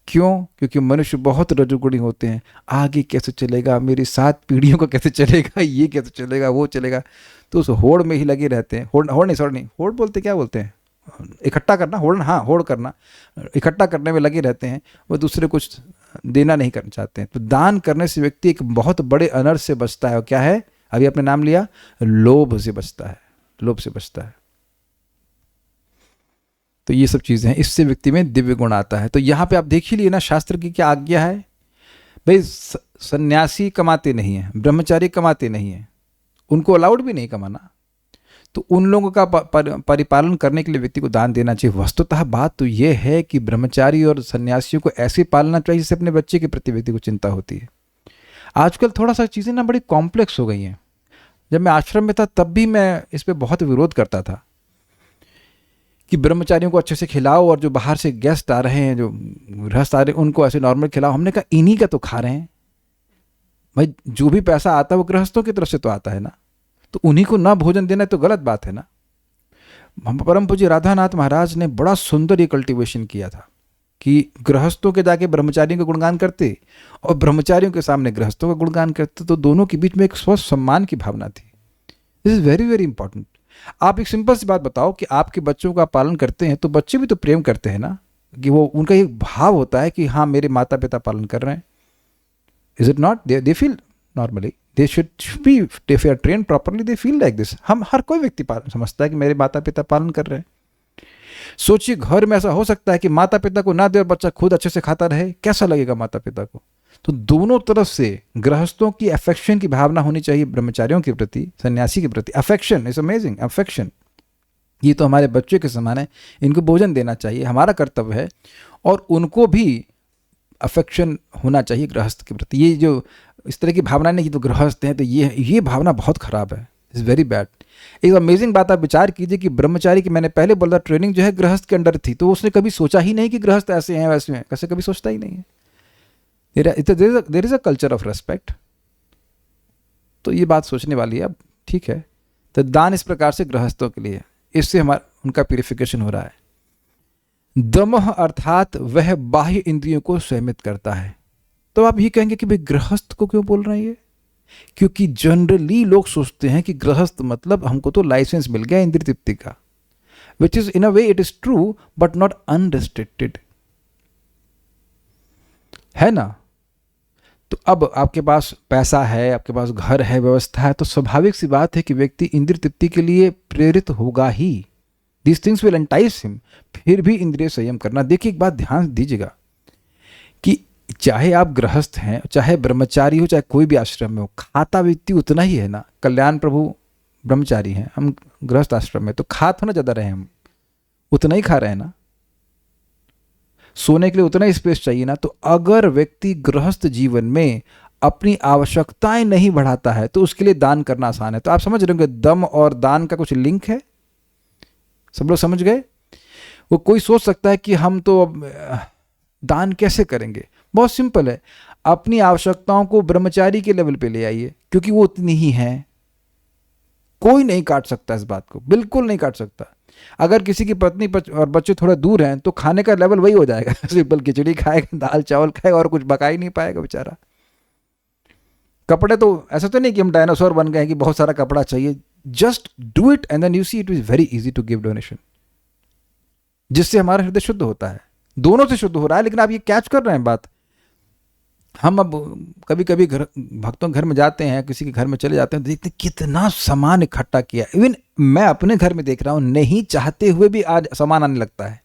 क्यों? क्योंकि मनुष्य बहुत रजोगुणी होते हैं, आगे कैसे चलेगा, मेरी 7 पीढ़ियों का कैसे चलेगा, ये कैसे चलेगा, वो चलेगा, तो उस होड़ में ही लगे रहते हैं। होड़ बोलते, क्या बोलते हैं, इकट्ठा करना, होड़ करना, इकट्ठा करने में लगे रहते हैं, वो दूसरे कुछ देना नहीं करना चाहते हैं। तो दान करने से व्यक्ति एक बहुत बड़े अनर्थ से बचता है, और क्या है, अभी आपने नाम लिया, लोभ से बचता है, लोभ से बचता है। तो ये सब चीज़ें हैं, इससे व्यक्ति में दिव्य गुण आता है। तो यहाँ पे आप देख ही लिए ना, शास्त्र की क्या आज्ञा है भाई। सन्यासी कमाते नहीं हैं, ब्रह्मचारी कमाते नहीं हैं, उनको अलाउड भी नहीं कमाना, तो उन लोगों का परिपालन करने के लिए व्यक्ति को दान देना चाहिए। वस्तुतः बात तो ये है कि ब्रह्मचारी और सन्यासियों को ऐसे पालना चाहिए जैसे अपने बच्चे के प्रति व्यक्ति को चिंता होती है। आजकल थोड़ा सा चीज़ें ना बड़ी कॉम्प्लेक्स हो गई हैं। जब मैं आश्रम में था तब भी मैं इस पर बहुत विरोध करता था कि ब्रह्मचारियों को अच्छे से खिलाओ, और जो बाहर से गेस्ट आ रहे हैं, जो गृहस्थ आ रहे हैं, उनको ऐसे नॉर्मल खिलाओ। हमने कहा इन्हीं का तो खा रहे हैं भाई, जो भी पैसा आता है वो गृहस्थों की तरफ से तो आता है ना, तो उन्हीं को ना भोजन देना तो गलत बात है ना। हम परम पूज्य राधानाथ महाराज ने बड़ा सुंदर ये कल्टीवेशन किया था कि गृहस्थों के जाके ब्रह्मचारियों का गुणगान करते और ब्रह्मचारियों के सामने गृहस्थों का गुणगान करते, तो दोनों के बीच में एक स्व सम्मान की भावना थी। This is very very important. आप एक सिंपल सी बात बताओ कि आपके बच्चों का पालन करते हैं तो बच्चे भी तो प्रेम करते हैं ना, कि वो उनका एक भाव होता है कि हाँ मेरे माता पिता पालन कर रहे हैं। Is it not? They feel normally, they should be, if are train properly, they feel like this. हम हर कोई व्यक्ति समझता है कि मेरे माता पिता पालन कर रहे हैं। सोचिए घर में ऐसा हो सकता है कि माता पिता को ना दे और बच्चा खुद अच्छे से खाता रहे, कैसा लगेगा माता पिता को? तो दोनों तरफ से गृहस्थों की अफेक्शन की भावना होनी चाहिए ब्रह्मचारियों के प्रति, सन्यासी के प्रति। Affection is amazing, affection. ये तो हमारे बच्चों के समान है, इनको भोजन देना चाहिए, हमारा कर्तव्य है, और उनको भी अफेक्शन होना चाहिए गृहस्थ के प्रति। ये जो इस तरह की भावना नहीं कि तो गृहस्थ हैं तो ये भावना बहुत खराब है, इज़ वेरी बैड। एक अमेजिंग बात आप विचार कीजिए कि ब्रह्मचारी की, मैंने पहले बोला, ट्रेनिंग जो है गृहस्थ के अंडर थी, तो उसने कभी सोचा ही नहीं कि गृहस्थ ऐसे हैं वैसे हैं, कैसे, कभी सोचता ही नहीं है। There is a culture of respect. तो ये बात सोचने वाली है। अब ठीक है, तो दान इस प्रकार से गृहस्थों के लिए, इससे उनका प्यूरिफिकेशन हो रहा है। दमः अर्थात वह बाह्य इंद्रियों को संयमित करता है। तो आप ये कहेंगे कि भाई गृहस्थ को क्यों बोल रहे हैं ये? क्योंकि जनरली लोग सोचते हैं कि गृहस्थ मतलब हमको तो लाइसेंस मिल गया इंद्रिय तृप्ति का, which is in a way it is true but not unrestricted, है ना। तो अब आपके पास पैसा है, आपके पास घर है, व्यवस्था है, तो स्वाभाविक सी बात है कि व्यक्ति इंद्रिय तृप्ति के लिए प्रेरित होगा ही। This things will entice him. फिर भी इंद्रिय संयम करना। देखिए एक बात ध्यान दीजिएगा कि चाहे आप गृहस्थ हैं, चाहे ब्रह्मचारी हो, चाहे कोई भी आश्रम में हो, खाता व्यक्ति उतना ही है ना। कल्याण प्रभु ब्रह्मचारी हैं, हम गृहस्थ आश्रम में, तो खा थोड़ा ज़्यादा रहे, हम उतना ही खा रहे हैं ना। सोने के लिए उतना ही स्पेस चाहिए ना। तो अगर व्यक्ति गृहस्थ जीवन में अपनी आवश्यकताएं नहीं बढ़ाता है तो उसके लिए दान करना आसान है। तो आप समझ रहे होंगे दम और दान का कुछ लिंक है। सब लोग समझ गए? वो कोई सोच सकता है कि हम तो दान कैसे करेंगे? बहुत सिंपल है, अपनी आवश्यकताओं को ब्रह्मचारी के लेवल पे ले आइए, क्योंकि वो उतनी ही है। कोई नहीं काट सकता इस बात को, बिल्कुल नहीं काट सकता। अगर किसी की पत्नी और बच्चे थोड़ा दूर हैं तो खाने का लेवल वही हो जाएगा। सिंपल खिचड़ी खाएगा, दाल चावल खाएगा, और कुछ बका ही नहीं पाएगा बेचारा। कपड़े तो ऐसा तो नहीं कि हम डायनासोर बन गए हैं कि बहुत सारा कपड़ा चाहिए। Just do it and then you see it is very easy to give donation, जिससे हमारा हृदय शुद्ध होता है। दोनों से शुद्ध हो रहा है। लेकिन आप ये कैच कर रहे हैं बात। हम अब कभी कभी भक्तों के घर में जाते हैं, किसी के घर में चले जाते हैं, देखते कितना सामान इकट्ठा किया। इवन मैं अपने घर में देख रहा हूँ, नहीं चाहते हुए भी आज सामान आने लगता है।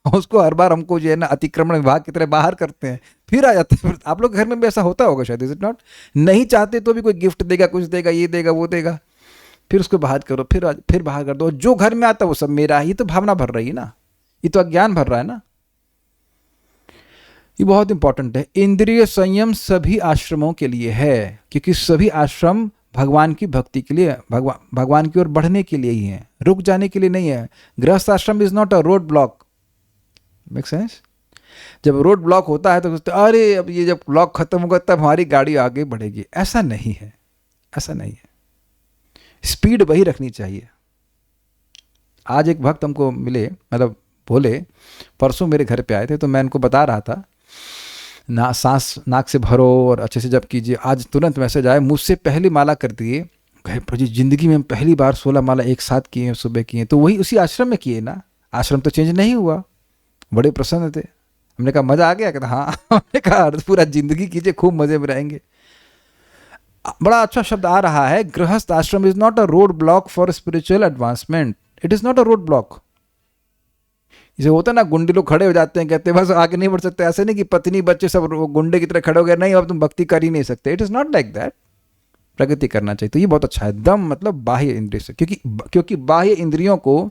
उसको हर बार हमको जो है ना अतिक्रमण विभाग की तरह बाहर करते हैं, फिर आ जाता है। आप लोग के घर में भी ऐसा होता होगा शायद, इज इट नॉट? नहीं चाहते तो भी कोई गिफ्ट देगा, कुछ देगा, ये देगा, वो देगा, फिर उसको बाहर करो, फिर बाहर कर दो। जो घर में आता है वो सब मेरा है। ये तो भावना भर रही है ना, ये तो अज्ञान भर रहा है ना। ये बहुत इंपॉर्टेंट है। इंद्रिय संयम सभी आश्रमों के लिए है, क्योंकि सभी आश्रम भगवान की भक्ति के लिए, भगवान की ओर बढ़ने के लिए ही हैं, रुक जाने के लिए नहीं है। गृहस्थ आश्रम is not a road block. Make sense? जब रोड ब्लॉक होता है तो सोचते अरे अब ये जब ब्लॉक खत्म होगा तब हमारी गाड़ी आगे बढ़ेगी। ऐसा नहीं है, ऐसा नहीं है। स्पीड वही रखनी चाहिए। आज एक भक्त हमको मिले, मतलब बोले, परसों मेरे घर पे आए थे, तो मैं इनको बता रहा था ना, सांस नाक से भरो और अच्छे से जप कीजिए। आज तुरंत मैसेज आया, मुझसे पहली माला कर दिए। कहे प्रभु जी ज़िंदगी में हम पहली बार 16 माला एक साथ किए हैं, सुबह किए हैं। तो वही उसी आश्रम में किए ना, आश्रम तो चेंज नहीं हुआ। बड़े प्रसन्न थे। हमने कहा मज़ा आ गया? कहता हाँ। हमने कहा पूरा ज़िंदगी कीजिए, खूब मज़े में रहेंगे। बड़ा अच्छा शब्द आ रहा है, गृहस्थ आश्रम is not a road block for spiritual advancement. It is not a road block. जैसे होता है ना, गुंडे लोग खड़े हो जाते हैं, कहते हैं बस आगे नहीं बढ़ सकते। ऐसे नहीं कि पत्नी बच्चे सब गुंडे की तरह खड़े हो गए, नहीं अब तुम भक्ति कर ही नहीं सकते। It is not like that. प्रगति करना चाहिए। तो ये बहुत अच्छा है। दम मतलब बाह्य इंद्रिय से, क्योंकि बाह्य इंद्रियों को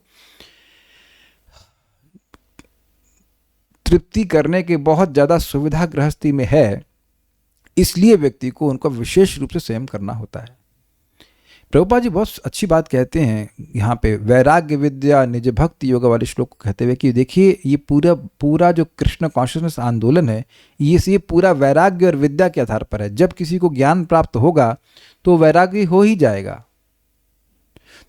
तृप्ति करने के बहुत ज़्यादा सुविधा गृहस्थी में है, इसलिए व्यक्ति को उनको विशेष रूप से संयम करना होता है। प्रभुपाद जी बहुत अच्छी बात कहते हैं यहाँ पे, वैराग्य विद्या निज भक्ति योग वाले श्लोक को कहते हुए कि देखिए ये पूरा जो कृष्ण कॉन्शियसनेस आंदोलन है, ये पूरा वैराग्य और विद्या के आधार पर है। जब किसी को ज्ञान प्राप्त होगा तो वैराग्य हो ही जाएगा।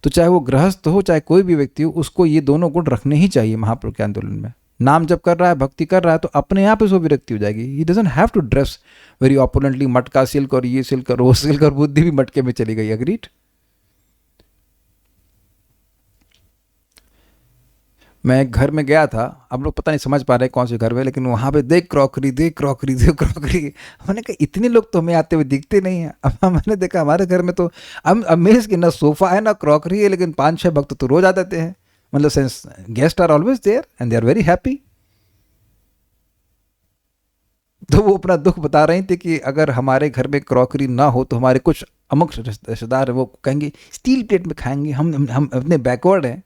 तो चाहे वो गृहस्थ हो चाहे कोई भी व्यक्ति हो, उसको ये दोनों गुण रखने ही चाहिए। महाप्रभु के आंदोलन में नाम जब कर रहा है, भक्ति कर रहा है, तो अपने आप इसको विरक्ति हो जाएगी। He doesn't have to dress very opulently, matka silk और ये सिल्क और वो सिल्क, और बुद्धि भी मटके में चली गई। अग्रीड? मैं एक घर में गया था, आप लोग पता नहीं समझ पा रहे कौन से घर में, लेकिन वहाँ पे देख क्रॉकरी, देख क्रॉकरी, देख क्रॉकरी। मैंने कहा इतने लोग तो हमें आते हुए दिखते नहीं हैं। अब मैंने देखा हमारे घर में तो अमेज कि ना सोफा है ना क्रॉकरी है, लेकिन 5-6 भक्त तो रोज आ जाते हैं। मतलब since guest are always there and they are very happy. तो वो अपना दुख बता रही थी कि अगर हमारे घर में क्रॉकरी ना हो तो हमारे कुछ अमुक रिश्तेदार वो कहेंगे स्टील प्लेट में खाएंगे, हम अपने बैकवर्ड हैं।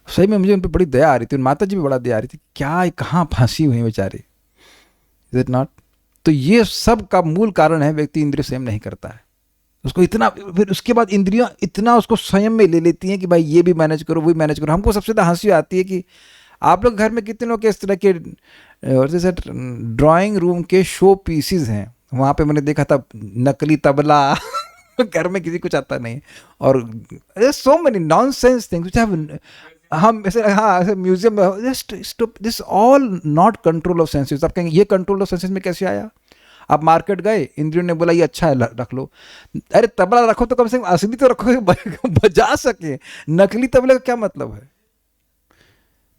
सही में मुझे उन पर बड़ी दया आ रही थी, उन माता जी भी बड़ा दया आ रही थी। क्या कहाँ फांसी हुई बेचारे, इज इट नॉट? तो ये सब का मूल कारण है व्यक्ति इंद्रिय संयम नहीं करता है। उसको इतना, फिर उसके बाद इंद्रियां इतना उसको संयम में ले लेती हैं कि भाई ये भी मैनेज करो, वो भी मैनेज करो। हमको सबसे ज़्यादा हंसी आती है कि आप लोग घर में कितने लोग के इस तरह के जैसे ड्राइंग रूम के शो पीसीज हैं। वहाँ पे मैंने देखा था नकली तबला। घर में किसी को चाहता नहीं, और सो मेनी नॉनसेंस थिंग्स हम ऐसे, हाँ ऐसे म्यूजियम में, this all not control of senses. आप कहेंगे ये कंट्रोल ऑफ सेंसेस में कैसे आया? आप मार्केट गए, इंद्रियों ने बोला ये अच्छा है रख लो। अरे तबला रखो तो कम से कम असली तो रखो, बजा सके। नकली तबले का क्या मतलब है?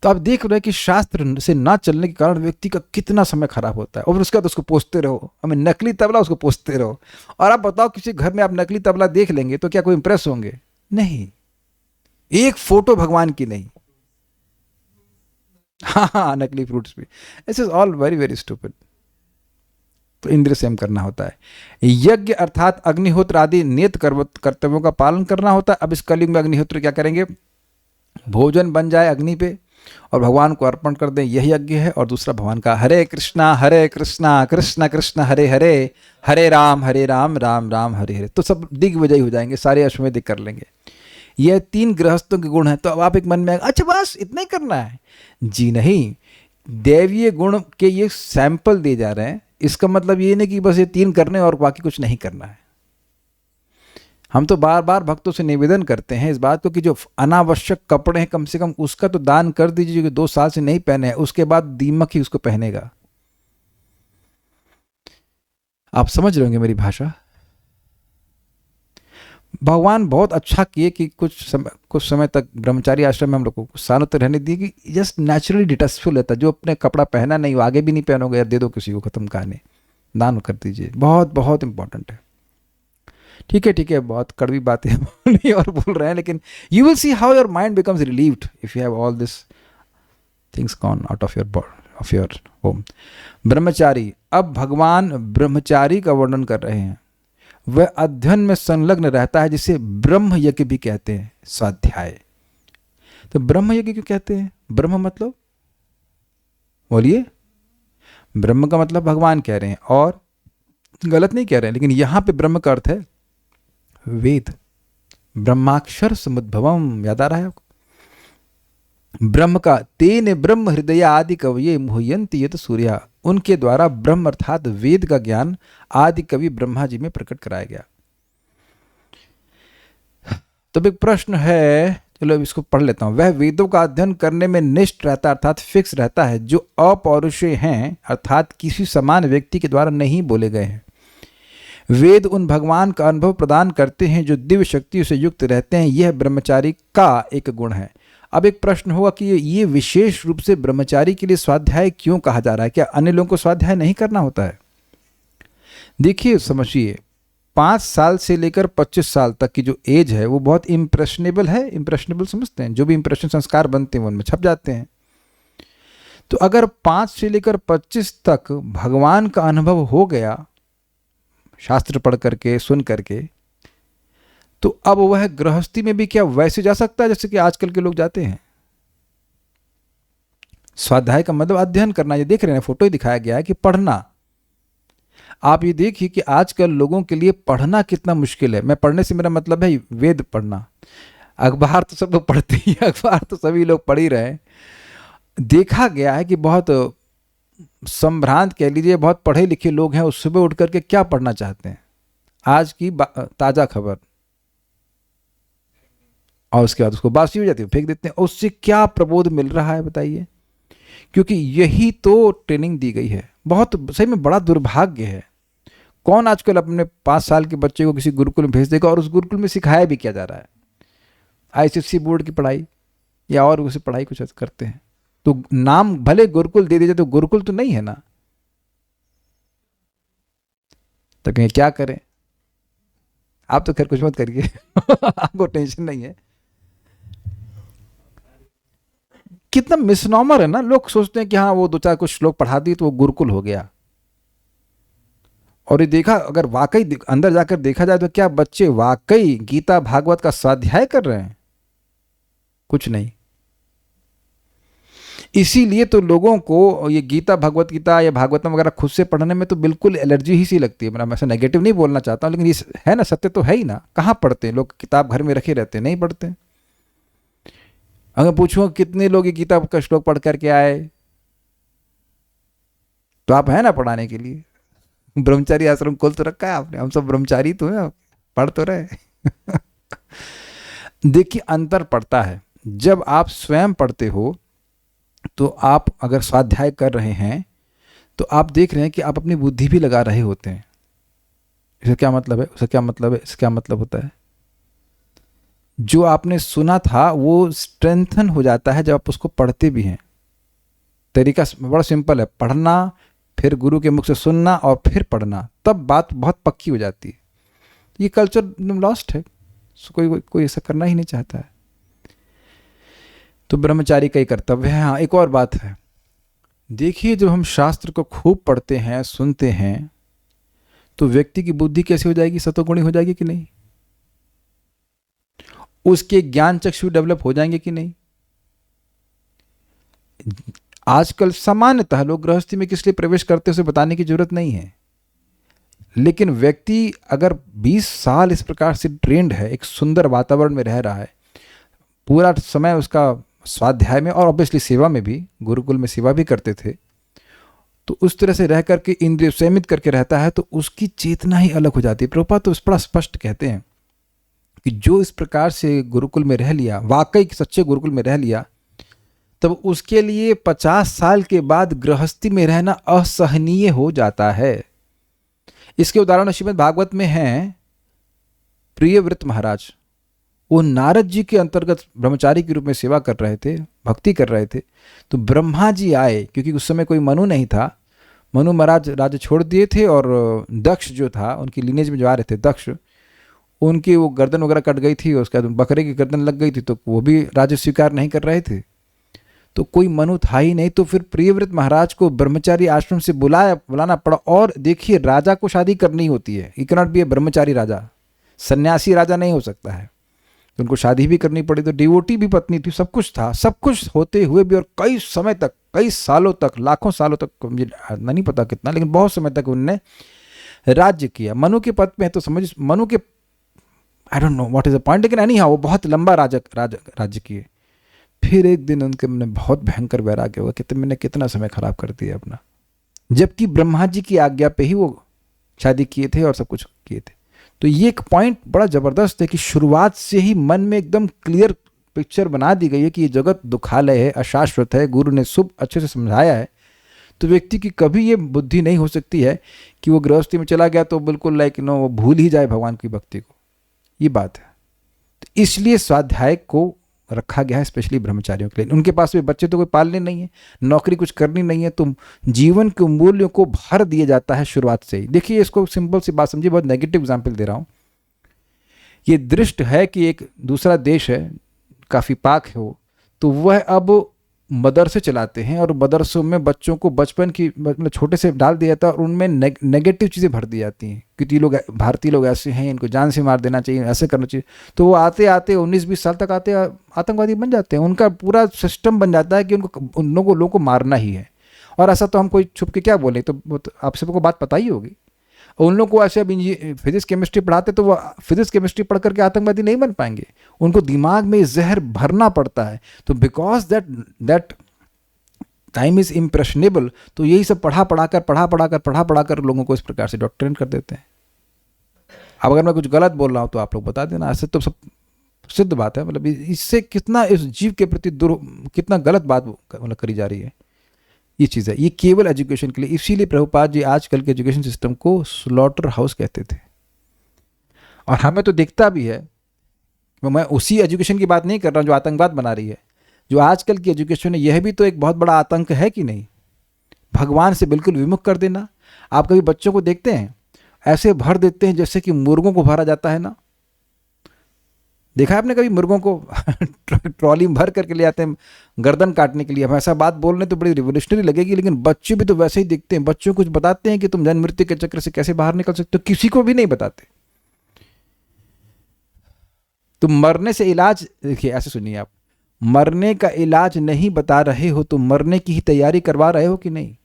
तो आप देख रहे हैं कि शास्त्र से ना चलने के कारण व्यक्ति का कितना समय खराब होता है, और उसके बाद उसको पोसते रहो। हमें नकली तबला, उसको पोसते रहो। और आप बताओ किसी घर में आप नकली तबला देख लेंगे तो क्या कोई इंप्रेस होंगे? नहीं, एक फोटो भगवान की नहीं। हाँ, नकली फ्रूट्स भी। This is all very very stupid. तो इंद्रिय संयम करना होता है। यज्ञ अर्थात अग्निहोत्र आदि नियत कर्तव्यों का पालन करना होता है। अब इस कलयुग में अग्निहोत्र क्या करेंगे? भोजन बन जाए अग्नि पे और भगवान को अर्पण कर दें, यही यज्ञ है। और दूसरा भगवान का हरे कृष्णा कृष्ण कृष्ण हरे हरे, हरे राम राम राम हरे हरे। तो सब दिग्विजयी हो जाएंगे, सारे अश्वमेध कर लेंगे। यह 3 गृहस्थों के गुण हैं। तो अब आप एक मन में आएगा अच्छा बस इतना ही करना है? जी नहीं, दैवीय गुण के ये सैंपल दिए जा रहे हैं। इसका मतलब ये नहीं कि बस ये 3 करने और बाकी कुछ नहीं करना है। हम तो बार बार भक्तों से निवेदन करते हैं इस बात को कि जो अनावश्यक कपड़े हैं कम से कम उसका तो दान कर दीजिए, जो 2 साल से नहीं पहने हैं, उसके बाद दीमक ही उसको पहनेगा। आप समझ रहे होंगे मेरी भाषा। भगवान बहुत अच्छा किए कि कुछ समय तक ब्रह्मचारी आश्रम में हम लोग को कुछ सालों तक रहने दिए कि जस्ट नेचुरली डिटचफुल रहता। जो अपने कपड़ा पहना नहीं वो आगे भी नहीं पहनोगे यार, दे दो किसी को, खत्म कहानी, दान कर दीजिए। बहुत बहुत इंपॉर्टेंट है। ठीक है, बहुत कड़वी बातें नहीं और बोल रहे हैं, लेकिन you will see how your mind becomes relieved if you have all this things gone out of your home. ब्रह्मचारी, अब भगवान ब्रह्मचारी का वर्णन कर रहे हैं। वह अध्ययन में संलग्न रहता है, जिसे ब्रह्म यज्ञ भी कहते हैं, स्वाध्याय। तो ब्रह्म यज्ञ क्यों कहते हैं? ब्रह्म मतलब बोलिए, ब्रह्म का मतलब भगवान कह रहे हैं, और गलत नहीं कह रहे हैं, लेकिन यहाँ पे ब्रह्म का अर्थ है वेद। ब्रह्माक्षर समुद्भवम, याद आ रहा है आपको? ब्रह्म का तेन ब्रह्म हृदय आदि कवये मुह्यंति यत सूर्या, उनके द्वारा ब्रह्म अर्थात वेद का ज्ञान आदि कवि ब्रह्मा जी में प्रकट कराया गया। तो एक प्रश्न है, चलो इसको पढ़ लेता हूं। वह वेदों का अध्ययन करने में निष्ठ रहता अर्थात फिक्स रहता है, जो अपौरुषेय हैं अर्थात किसी समान व्यक्ति के द्वारा नहीं बोले गए हैं। वेद उन भगवान का अनुभव प्रदान करते हैं जो दिव्य शक्तियों से युक्त रहते हैं। यह ब्रह्मचारी का एक गुण है। अब एक प्रश्न होगा कि ये विशेष रूप से ब्रह्मचारी के लिए स्वाध्याय क्यों कहा जा रहा है? क्या अन्य लोगों को स्वाध्याय नहीं करना होता है? देखिए, समझिए, 5 साल से लेकर 25 साल तक की जो एज है वो बहुत इम्प्रेशनेबल है। इम्प्रेशनेबल समझते हैं? जो भी इम्प्रेशन संस्कार बनते हैं वो उनमें छप जाते हैं। तो अगर 5 से लेकर 25 तक भगवान का अनुभव हो गया शास्त्र पढ़ करके, सुन करके, तो अब वह गृहस्थी में भी क्या वैसे जा सकता है जैसे कि आजकल के लोग जाते हैं? स्वाध्याय का मतलब अध्ययन करना। ये देख रहे हैं, फोटो ही दिखाया गया है कि पढ़ना। आप ये देखिए कि आजकल लोगों के लिए पढ़ना कितना मुश्किल है। मैं पढ़ने से मेरा मतलब है वेद पढ़ना। अखबार तो सब लोग पढ़ते ही, अखबार तो सभी लोग पढ़ ही रहे हैं। देखा गया है कि बहुत संभ्रांत कह लीजिए, बहुत पढ़े लिखे लोग हैं, वो सुबह उठ करके क्या पढ़ना चाहते हैं? आज की ताज़ा खबर, और उसके बाद उसको बासी हो जाती है, फेंक देते हैं। उससे क्या प्रबोध मिल रहा है बताइए? क्योंकि यही तो ट्रेनिंग दी गई है। बहुत सही में बड़ा दुर्भाग्य है। कौन आजकल अपने 5 साल के बच्चे को किसी गुरुकुल में भेज देगा? और उस गुरुकुल में सिखाया भी किया जा रहा है ICSE बोर्ड की पढ़ाई या और उसे पढ़ाई कुछ करते हैं। तो नाम भले गुरुकुल दे दीजिए, तो गुरुकुल तो नहीं है ना। तो कहें क्या करें? आप तो खैर कुछ मत करिए आपको टेंशन नहीं है। कितना मिसनॉमर है ना। लोग सोचते हैं कि हाँ वो 2-4 कुछ श्लोक पढ़ा दिए तो वो गुरुकुल हो गया। और ये देखा, अगर वाकई अंदर जाकर देखा जाए तो क्या बच्चे वाकई गीता भागवत का स्वाध्याय कर रहे हैं? कुछ नहीं। इसीलिए तो लोगों को ये गीता भगवत गीता या भागवतम वगैरह खुद से पढ़ने में तो बिल्कुल एलर्जी ही सी लगती है। मैं ऐसा नेगेटिव नहीं बोलना चाहता हूँ, लेकिन ये है ना, सत्य तो है ही ना। कहाँ पढ़ते हैं लोग? किताब घर में रखे रहते हैं, नहीं पढ़ते। अगर पूछूं कितने लोग ये गीता का श्लोक पढ़ करके आए, तो आप है ना पढ़ाने के लिए। ब्रह्मचारी आश्रम खोल तो रखा है आपने, हम सब ब्रह्मचारी तो हैं, पढ़ तो रहे देखिए, अंतर पड़ता है। जब आप स्वयं पढ़ते हो तो आप अगर स्वाध्याय कर रहे हैं तो आप देख रहे हैं कि आप अपनी बुद्धि भी लगा रहे होते हैं। इसका क्या मतलब है? उसका क्या मतलब है? इसका क्या मतलब होता है? जो आपने सुना था वो स्ट्रेंथन हो जाता है जब आप उसको पढ़ते भी हैं। तरीका बड़ा सिंपल है, पढ़ना, फिर गुरु के मुख से सुनना और फिर पढ़ना, तब बात बहुत पक्की हो जाती है। ये कल्चर लॉस्ट है, कोई ऐसा करना ही नहीं चाहता है। तो ब्रह्मचारी का ही कर्तव्य है। हाँ, एक और बात है, देखिए, जब हम शास्त्र को खूब पढ़ते हैं, सुनते हैं, तो व्यक्ति की बुद्धि कैसी हो जाएगी? सतोगुणी हो जाएगी कि नहीं? उसके ज्ञान चक्षु डेवलप हो जाएंगे कि नहीं? आजकल सामान्यतः लोग गृहस्थी में किस लिए प्रवेश करते हैं उसे बताने की जरूरत नहीं है। लेकिन व्यक्ति अगर 20 साल इस प्रकार से ट्रेंड है, एक सुंदर वातावरण में रह रहा है, पूरा समय उसका स्वाध्याय में और ऑब्वियसली सेवा में भी, गुरुकुल में सेवा भी करते थे, तो उस तरह से रह करके इंद्रिय संयमित करके रहता है, तो उसकी चेतना ही अलग हो जाती है। प्रभुपाद तो बड़ा स्पष्ट कहते हैं कि जो इस प्रकार से गुरुकुल में रह लिया, वाकई सच्चे गुरुकुल में रह लिया, तब उसके लिए 50 साल के बाद गृहस्थी में रहना असहनीय हो जाता है। इसके उदाहरण श्रीमद् भागवत में हैं प्रियव्रत महाराज। वो नारद जी के अंतर्गत ब्रह्मचारी के रूप में सेवा कर रहे थे, भक्ति कर रहे थे। तो ब्रह्मा जी आए, क्योंकि उस समय कोई मनु नहीं था। मनु महाराज राज्य छोड़ दिए थे और दक्ष जो था, उनकी लीनेज में जो आ रहे थे दक्ष, उनकी वो गर्दन वगैरह कट गई थी, उसके बाद बकरे की गर्दन लग गई थी, तो वो भी राज्य स्वीकार नहीं कर रहे थे। तो कोई मनु था ही नहीं। तो फिर प्रियव्रत महाराज को ब्रह्मचारी आश्रम से बुलाना पड़ा। और देखिए, राजा को शादी करनी होती है, ही कैन नॉट बी ए ब्रह्मचारी राजा, सन्यासी राजा नहीं हो सकता है। तो उनको शादी भी करनी पड़ी। तो डिवोटी भी पत्नी थी, सब कुछ था। सब कुछ होते हुए भी और कई समय तक कई सालों तक, लाखों सालों तक, मुझे नहीं पता कितना, लेकिन बहुत समय तक उन्होंने राज्य किया। मनु के पद पे है तो समझ, मनु के I don't know what is the point, लेकिन नहीं हाँ वो बहुत लंबा राज्य किए। फिर एक दिन उनके मैंने बहुत भयंकर वैराग्य हुआ कि मैंने कितना समय खराब कर दिया अपना, जबकि ब्रह्मा जी की आज्ञा पे ही वो शादी किए थे और सब कुछ किए थे। तो ये एक पॉइंट बड़ा ज़बरदस्त है कि शुरुआत से ही मन में एकदम क्लियर पिक्चर बना दी गई है कि ये जगत दुखालय है, अशाश्वत है, गुरु ने शुभ अच्छे से समझाया है। तो व्यक्ति की कभी ये बुद्धि नहीं हो सकती है कि वो गृहस्थी में चला गया तो बिल्कुल लाइक नो वो भूल ही जाए भगवान की भक्ति को, ये बात है। तो इसलिए स्वाध्याय को रखा गया है स्पेशली ब्रह्मचारियों के लिए। उनके पास भी बच्चे तो कोई पालने नहीं है, नौकरी कुछ करनी नहीं है, तो जीवन के मूल्यों को भर दिया जाता है शुरुआत से ही। देखिए इसको सिंपल सी बात समझिए, बहुत नेगेटिव एग्जाम्पल दे रहा हूँ। ये दृष्ट है कि एक दूसरा देश है, काफ़ी पाक है वो, तो वह अब मदरसे चलाते हैं और मदरसों में बच्चों को बचपन की मतलब छोटे से डाल दिया जाता है और उनमें नेगेटिव चीज़ें भर दी जाती हैं कि लोग भारतीय लोग ऐसे हैं, इनको जान से मार देना चाहिए, ऐसे करना चाहिए। तो वो आते आते 19-20 साल तक आते आतंकवादी बन जाते हैं। उनका पूरा सिस्टम बन जाता है कि उनको उन लोगों को मारना ही है। और ऐसा तो हम कोई छुप के क्या बोले, तो आप सबको बात पता ही होगी। उन लोगों को ऐसे अब फिजिक्स केमिस्ट्री पढ़ाते तो वो फिजिक्स केमिस्ट्री पढ़ करके आतंकवादी नहीं बन पाएंगे, उनको दिमाग में जहर भरना पड़ता है। तो because that time is impressionable, तो यही सब पढ़ा पढ़ा कर लोगों को इस प्रकार से डॉक्ट्रिन कर देते हैं। अब अगर मैं कुछ गलत बोल रहा हूँ तो आप लोग बता देना, ऐसे तो सब सिद्ध बात है। मतलब इससे कितना इस जीव के प्रति कितना गलत बात मतलब करी जा रही है, ये चीज़ है। ये केवल एजुकेशन के लिए, इसीलिए प्रभुपाद जी आजकल के एजुकेशन सिस्टम को स्लॉटर हाउस कहते थे। और हमें तो दिखता भी है, मैं उसी एजुकेशन की बात नहीं कर रहा हूँ जो आतंकवाद बना रही है। जो आजकल की एजुकेशन है, यह भी तो एक बहुत बड़ा आतंक है कि नहीं? भगवान से बिल्कुल विमुख कर देना। आप कभी बच्चों को देखते हैं ऐसे भर देते हैं जैसे कि मुर्गों को भरा जाता है ना, देखा है आपने कभी मुर्गों को ट्रॉली में भर करके ले आते हैं गर्दन काटने के लिए। हम ऐसा बात बोल रहे तो बड़ी रिवोल्यूशनरी लगेगी, लेकिन बच्चे भी तो वैसे ही दिखते हैं। बच्चों को कुछ बताते हैं कि तुम जन्म मृत्यु के चक्र से कैसे बाहर निकल सकते हो, किसी को भी नहीं बताते। तुम मरने से इलाज, देखिए ऐसे सुनिए, आप मरने का इलाज नहीं बता रहे हो तो मरने की ही तैयारी करवा रहे हो कि नहीं?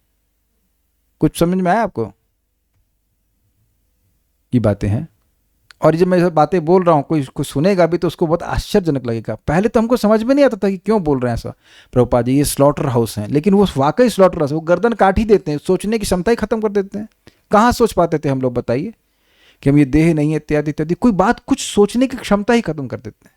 कुछ समझ में आया आपको? ये बातें हैं। और जब मैं बातें बोल रहा हूँ, कोई कुछ सुनेगा भी तो उसको बहुत आश्चर्यजनक लगेगा। पहले तो हमको समझ में नहीं आता था कि क्यों बोल रहे हैं ऐसा प्रभुपाद जी, ये स्लॉटर हाउस हैं, लेकिन वो वाकई स्लॉटर हाउस है। वो गर्दन काट ही देते हैं, सोचने की क्षमता ही खत्म कर देते हैं। कहाँ सोच पाते थे हम लोग, बताइए, कि हम ये देह नहीं है इत्यादि इत्यादि, कोई बात कुछ सोचने की क्षमता ही खत्म कर देते हैं।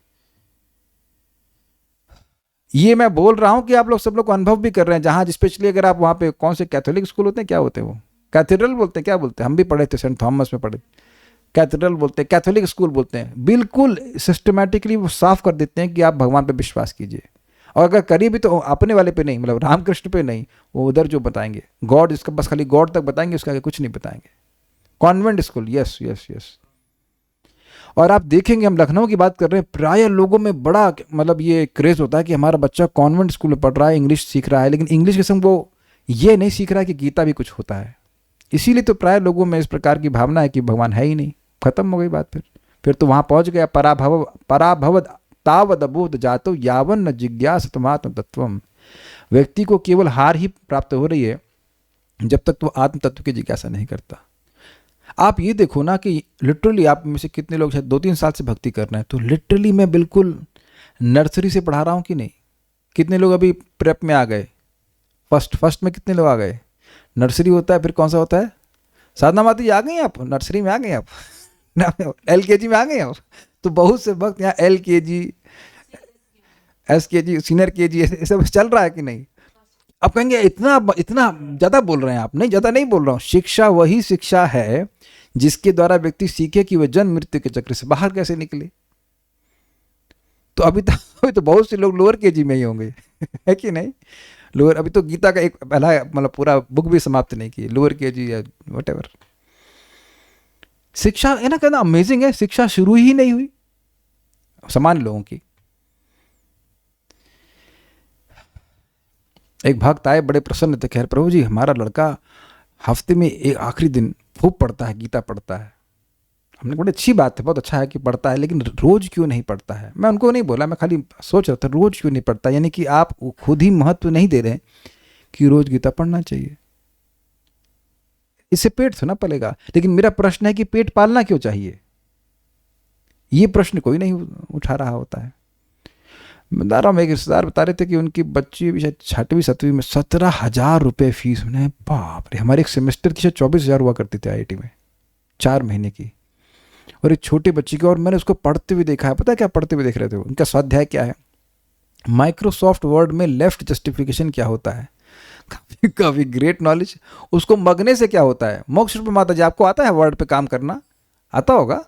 ये मैं बोल रहा हूँ कि आप लोग सब लोग को अनुभव भी कर रहे हैं। जहाँ स्पेशली अगर आप वहाँ पे कौन से कैथोलिक स्कूल होते हैं, क्या होते हैं वो, कैथेड्रल बोलते हैं, क्या बोलते हैं, हम भी पढ़े थे सेंट थॉमस में पढ़े, कैथेड्रल बोलते हैं, कैथोलिक स्कूल बोलते हैं। बिल्कुल सिस्टमैटिकली वो साफ कर देते हैं कि आप भगवान पे विश्वास कीजिए, और अगर करिए भी तो अपने वाले पे नहीं, मतलब रामकृष्ण पे नहीं, वो उधर जो बताएंगे गॉड, इसका बस खाली गॉड तक बताएंगे, उसका आगे कुछ नहीं बताएंगे। Convent school, yes yes yes. और आप देखेंगे, हम लखनऊ की बात कर रहे हैं, प्राय लोगों में बड़ा मतलब ये क्रेज होता है कि हमारा बच्चा कॉन्वेंट स्कूल में पढ़ रहा है, इंग्लिश सीख रहा है, लेकिन इंग्लिश के संग वो ये नहीं सीख रहा है कि गीता भी कुछ होता है। इसीलिए तो प्राय लोगों में इस प्रकार की भावना है कि भगवान है ही नहीं, खत्म हो गई बात। फिर तो वहाँ पहुँच गया, पराभव तावद अबोध जातो यावन न जिज्ञासतमात्म तत्वम। व्यक्ति को केवल हार ही प्राप्त हो रही है जब तक वो आत्म तत्व की जिज्ञासा नहीं करता। आप ये देखो ना कि लिटरली आप में से कितने लोग शायद 2-3 साल से भक्ति कर रहे हैं, तो लिटरली मैं बिल्कुल नर्सरी से पढ़ा रहा हूँ कि नहीं। कितने लोग अभी प्रेप में आ गए, फर्स्ट में कितने लोग आ गए? नर्सरी होता है, फिर कौन सा होता है? साधना माता जी आ गई आप, नर्सरी में आ गए आप, LKG में आ गए आप। तो बहुत से भक्त यहाँ LKG, SKG, सीनियर KG ये सब चल रहा है कि नहीं? अब कहेंगे इतना ज़्यादा बोल रहे हैं आप। नहीं, ज़्यादा नहीं बोल रहा हूँ। शिक्षा वही शिक्षा है जिसके द्वारा व्यक्ति सीखे कि वह जन्म मृत्यु के चक्र से बाहर कैसे निकले। तो अभी तो बहुत से लोग लोअर KG में ही होंगे है कि नहीं? लोअर, अभी तो गीता का एक पहला मतलब पूरा बुक भी समाप्त नहीं की, लोअर KG या व्हाटएवर। शिक्षा है ना, कहना अमेजिंग है, शिक्षा शुरू ही नहीं हुई सामान्य लोगों की। एक भक्त आए, बड़े प्रसन्न थे, खैर प्रभु जी हमारा लड़का हफ्ते में एक आखिरी दिन खूब पढ़ता है, गीता पढ़ता है। हमने बड़ी अच्छी बात है, बहुत अच्छा है कि पढ़ता है, लेकिन रोज क्यों नहीं पढ़ता है? मैं उनको नहीं बोला, मैं खाली सोच रहा था रोज क्यों नहीं पढ़ता। यानी कि आप खुद ही महत्व नहीं दे रहे हैं कि रोज गीता पढ़ना चाहिए। इससे पेट तो ना पलेगा। लेकिन मेरा प्रश्न है कि पेट पालना क्यों चाहिए, ये प्रश्न कोई नहीं उठा रहा होता है। मैं बता रहा हूँ, एक रिश्तेदार बता रहे थे कि उनकी बच्ची भी शायद 6वीं 7वीं में 17,000 रुपये फीस। उन्हें बाप रे, हमारे एक सेमेस्टर की शायद 24,000 हुआ करती थी IIT में, 4 महीने की, और एक छोटी बच्ची की। और मैंने उसको पढ़ते हुए देखा है। पता है क्या पढ़ते हुए देख रहे थे? उनका स्वाध्याय क्या है, माइक्रोसॉफ्ट वर्ड में लेफ्ट जस्टिफिकेशन क्या होता है। काफी ग्रेट नॉलेज। उसको मगने से क्या होता है, मोक्ष रूप माता जी आपको आता है वर्ड पे काम करना, आता होगा।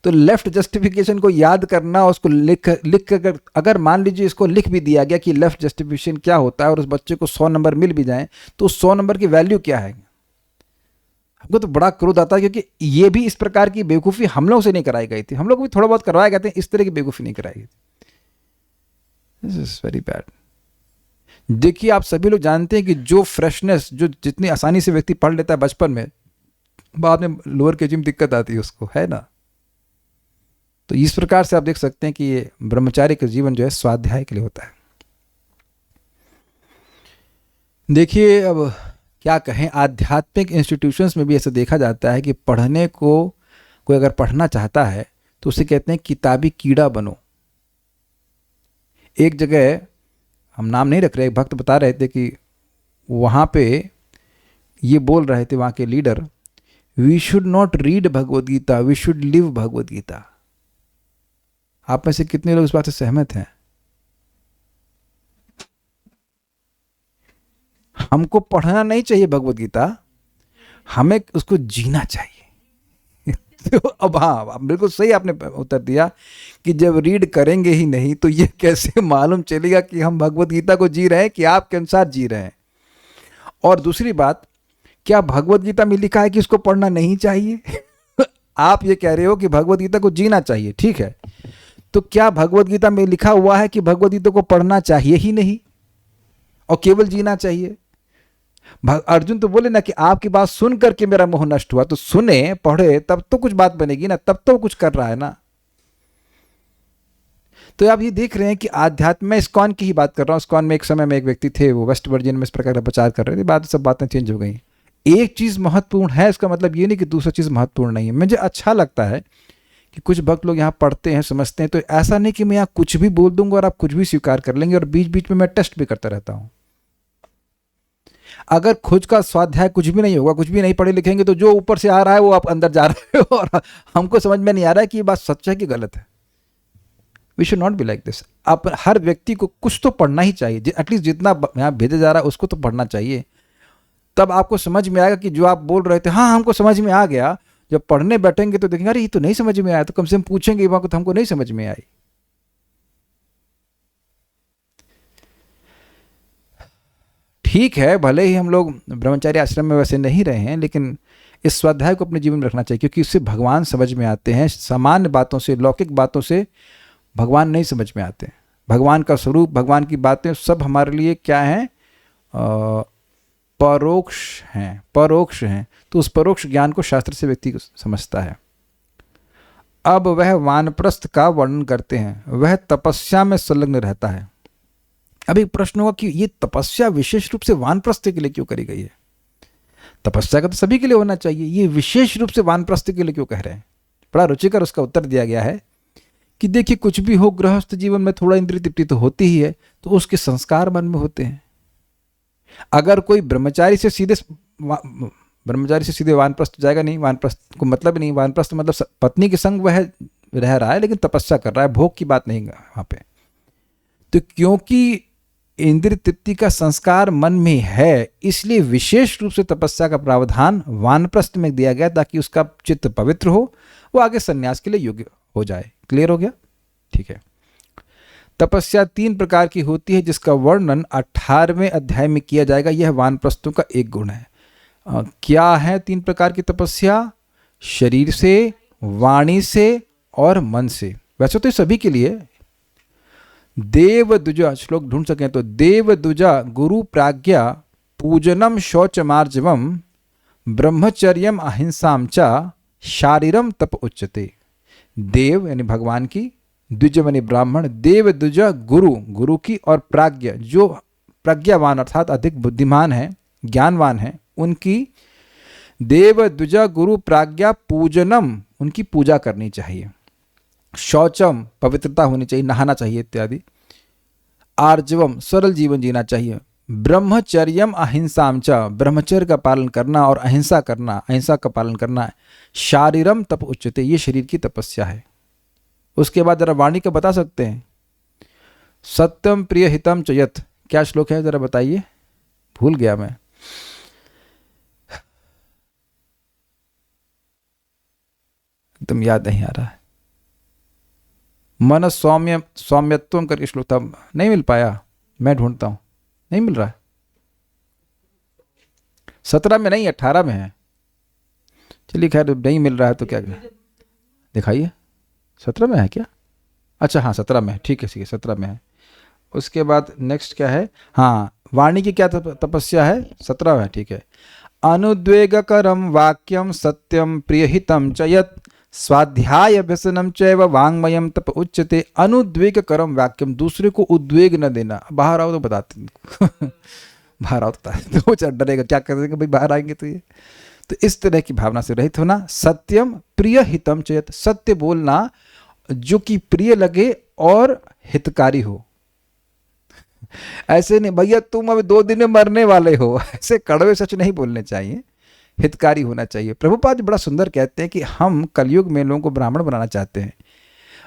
तो लेफ्ट जस्टिफिकेशन को याद करना, उसको लिख कर अगर मान लीजिए इसको लिख भी दिया गया कि लेफ्ट जस्टिफिकेशन क्या होता है और उस बच्चे को 100 नंबर मिल भी जाए, तो उस 100 नंबर की वैल्यू क्या है। हमको तो बड़ा क्रोध आता है, क्योंकि ये भी इस प्रकार की बेवकूफ़ी हम लोगों से नहीं कराई गई थी। हम लोग भी थोड़ा बहुत करवाया गए थे, इस तरह की बेवकूफ़ी नहीं कराई गई थी। This is very bad. देखिए, आप सभी लोग जानते हैं कि जो फ्रेशनेस, जो जितनी आसानी से व्यक्ति पढ़ लेता है बचपन में, बाद में लोअर केजी में दिक्कत आती है उसको, है ना। तो इस प्रकार से आप देख सकते हैं कि ये ब्रह्मचारी का जीवन जो है स्वाध्याय के लिए होता है। देखिए, अब क्या कहें, आध्यात्मिक इंस्टीट्यूशंस में भी ऐसा देखा जाता है कि पढ़ने को कोई अगर पढ़ना चाहता है तो उसे कहते हैं किताबी कीड़ा बनो। एक जगह, हम नाम नहीं रख रहे, एक भक्त बता रहे थे कि वहाँ पे ये बोल रहे थे वहाँ के leader, we should not read Bhagavad Gita, we should live Bhagavad Gita. आप में से कितने लोग इस बात से सहमत हैं? हमको पढ़ना नहीं चाहिए भगवद गीता, हमें उसको जीना चाहिए। तो अब हाँ, बिल्कुल सही आपने उत्तर दिया कि जब रीड करेंगे ही नहीं तो ये कैसे मालूम चलेगा कि हम भगवद गीता को जी रहे हैं कि आपके अनुसार जी रहे हैं। और दूसरी बात, क्या भगवद गीता में लिखा है कि इसको पढ़ना नहीं चाहिए? आप ये कह रहे हो कि भगवद गीता को जीना चाहिए, ठीक है, तो क्या भगवद गीता में लिखा हुआ है कि भगवद गीता को पढ़ना चाहिए ही नहीं और केवल जीना चाहिए? अर्जुन तो बोले ना कि आपकी बात सुन करके मेरा मोह नष्ट हुआ। तो सुने, पढ़े, तब तो कुछ बात बनेगी ना, तब तो कुछ कर रहा है ना। तो आप ये देख रहे हैं कि आध्यात्म में, इस्कॉन की ही बात कर रहा हूँ। इस्कॉन में एक समय में एक व्यक्ति थे, वो वेस्ट वर्जिनिया में इस प्रकार का प्रचार कर रहे थे। बाद सब बातें चेंज हो गई। एक चीज़ महत्वपूर्ण है, इसका मतलब ये नहीं कि दूसरा चीज़ महत्वपूर्ण नहीं है। मुझे अच्छा लगता है कि कुछ भक्त लोग यहाँ पढ़ते हैं, समझते हैं। तो ऐसा नहीं कि मैं यहाँ कुछ भी बोल दूंगा और आप कुछ भी स्वीकार कर लेंगे, और बीच बीच में मैं टेस्ट भी करता रहता हूँ। अगर खुद का स्वाध्याय कुछ भी नहीं होगा, कुछ भी नहीं पढ़े लिखेंगे, तो जो ऊपर से आ रहा है वो आप अंदर जा रहे हो, और हमको समझ में नहीं आ रहा है कि ये बात सच है कि गलत है। We should not be like this. आप हर व्यक्ति को कुछ तो पढ़ना ही चाहिए, एटलीस्ट जितना यहाँ भेजा जा रहा है उसको तो पढ़ना चाहिए। तब आपको समझ में आएगा कि जो आप बोल रहे थे, हाँ हमको समझ में आ गया। जब पढ़ने बैठेंगे तो देखेंगे, अरे ये तो नहीं समझ में आया, तो कम से कम पूछेंगे वहां को, तो हमको नहीं समझ में आई। ठीक है, भले ही हम लोग ब्रह्मचारी आश्रम में वैसे नहीं रहे हैं, लेकिन इस स्वाध्याय को अपने जीवन में रखना चाहिए, क्योंकि इससे भगवान समझ में आते हैं। सामान्य बातों से, लौकिक बातों से भगवान नहीं समझ में आते। भगवान का स्वरूप, भगवान की बातें सब हमारे लिए क्या हैं, परोक्ष हैं। तो उस परोक्ष ज्ञान को शास्त्र से व्यक्ति समझता है। अब वह वानप्रस्थ का वर्णन करते हैं। वह तपस्या में संलग्न रहता है। अब एक प्रश्न होगा कि ये तपस्या विशेष रूप से वानप्रस्थ के लिए क्यों करी गई है? तपस्या का तो सभी के लिए होना चाहिए, ये विशेष रूप से वानप्रस्थ के लिए क्यों कह रहे हैं? बड़ा रुचिकर उसका उत्तर दिया गया है कि देखिए, कुछ भी हो, गृहस्थ जीवन में थोड़ा इंद्रिय तृप्ति तो होती ही है, तो उसके संस्कार मन में होते हैं। अगर कोई ब्रह्मचारी से सीधे वानप्रस्थ जाएगा नहीं, वानप्रस्थ को मतलब नहीं, वानप्रस्थ मतलब पत्नी के संग वह रह रहा है लेकिन तपस्या कर रहा है, भोग की बात नहीं वहां पे। तो क्योंकि इंद्रिय तृप्ति का संस्कार मन में है, इसलिए विशेष रूप से तपस्या का प्रावधान वानप्रस्थ में दिया गया, ताकि उसका चित्त पवित्र हो, वो आगे संन्यास के लिए योग्य हो जाए। क्लियर हो गया? ठीक है। तपस्या 3 प्रकार की होती है, जिसका वर्णन 18वें अध्याय में किया जाएगा। यह वानप्रस्थों का एक गुण है। क्या है 3 प्रकार की तपस्या? शरीर से, वाणी से और मन से। वैसे तो सभी के लिए। देव दुजा, श्लोक ढूंढ सकें तो, देव दुजा गुरु प्राज्ञा पूजनम शौचमार्जवम ब्रह्मचर्यम अहिंसाम च शारीरम तप उच्यते। देव यानी भगवान की, द्विज यानी ब्राह्मण, देव द्विज गुरु, गुरु की, और प्राज्ञ जो प्रज्ञावान अर्थात अधिक बुद्धिमान हैं, ज्ञानवान हैं, उनकी देव द्विजा गुरु प्राज्ञा पूजनम, उनकी पूजा करनी चाहिए। शौचम, पवित्रता होनी चाहिए, नहाना चाहिए इत्यादि। आर्जवम, सरल जीवन जीना चाहिए। ब्रह्मचर्यम अहिंसाम च, ब्रह्मचर्य का पालन करना और अहिंसा करना, अहिंसा का पालन करना। शारीरम तप उच्यते, ये शरीर की तपस्या है। उसके बाद जरा वाणी का बता सकते हैं। सत्यम प्रिय हितम च यत्, क्या श्लोक है जरा बताइए, भूल गया मैं। एकदम याद नहीं आ रहा है। मन सौम्य सौम्यत्वम करके श्लोक था, नहीं मिल पाया, मैं ढूंढता हूं, नहीं मिल रहा है। 17 में नहीं, 18 में है। चलिए खैर, नहीं मिल रहा है तो क्या दिखाइए। 17 में है क्या? अच्छा हाँ 17 में है, ठीक है, 17 में है। उसके बाद नेक्स्ट क्या है? हाँ, वाणी की क्या तपस्या है? 17 में है, ठीक है। अनुद्वेगकरम वाक्यम सत्यम प्रियहितम च यत् स्वाध्याय व्यसनम चैव वांग्मयम तप उच्यते। अनुद्वेगकरम वाक्यम, दूसरे को उद्वेग न देना। बाहर आओ तो बताते बाहर आओ तो बताते, तो वो डरेगा, क्या कर देंगे भाई बाहर आएंगे तो ये। तो इस तरह की भावना से रहित होना। सत्यम प्रिय हितम चेत, सत्य बोलना जो कि प्रिय लगे और हितकारी हो। ऐसे नहीं भैया तुम अभी 2 दिन में मरने वाले हो, ऐसे कड़वे सच नहीं बोलने चाहिए, हितकारी होना चाहिए। प्रभुपाद बड़ा सुंदर कहते हैं कि हम कलयुग में लोगों को ब्राह्मण बनाना चाहते हैं।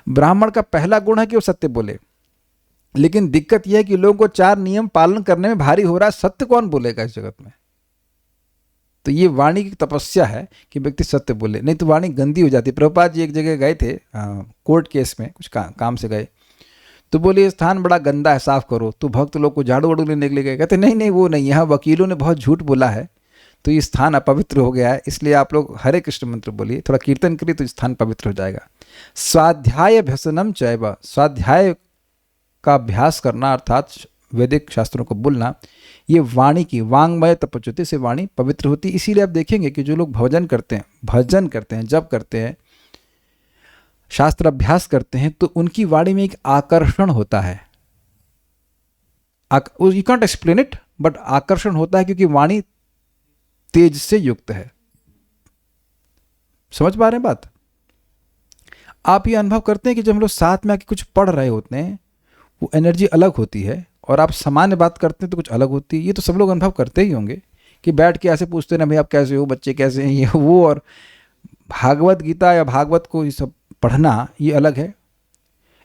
ब्राह्मण का पहला गुण है कि वो सत्य बोले, लेकिन दिक्कत यह है कि लोगों को 4 नियम पालन करने में भारी हो रहा है। सत्य कौन बोलेगा इस जगत में? तो ये वाणी की तपस्या है कि व्यक्ति सत्य बोले, नहीं तो वाणी गंदी हो जाती है। प्रभुपाद जी एक जगह गए थे कोर्ट केस में, कुछ काम से गए, तो बोले ये स्थान बड़ा गंदा है, साफ करो। तो भक्त लोग को झाड़ू वाड़ू लेने के लिए गए, कहते नहीं नहीं वो नहीं, यहाँ वकीलों ने बहुत झूठ बोला है तो ये स्थान अपवित्र हो गया है, इसलिए आप लोग हरे कृष्ण मंत्र बोलिए, थोड़ा कीर्तन करिए तो स्थान पवित्र हो जाएगा। स्वाध्याय व्यसनम चैव, स्वाध्याय का अभ्यास करना अर्थात वैदिक शास्त्रों को बोलना, ये वाणी की वांग्मय तपच्युति से वाणी पवित्र होती। इसीलिए आप देखेंगे कि जो लोग भजन करते हैं, जप करते हैं, शास्त्र अभ्यास करते हैं, तो उनकी वाणी में एक आकर्षण होता है। You can't explain it, but आकर्षण होता है क्योंकि वाणी तेज से युक्त है। समझ पा रहे हैं बात? आप ये अनुभव करते हैं कि जब हम लोग साथ में आके कुछ पढ़ रहे होते हैं, वो एनर्जी अलग होती है, और आप सामान्य बात करते हैं तो कुछ अलग होती है। ये तो सब लोग अनुभव करते ही होंगे कि बैठ के ऐसे पूछते हैं ना, भाई आप कैसे हो, बच्चे कैसे हैं, ये वो। और भागवत गीता या भागवत को ये सब पढ़ना ये अलग है।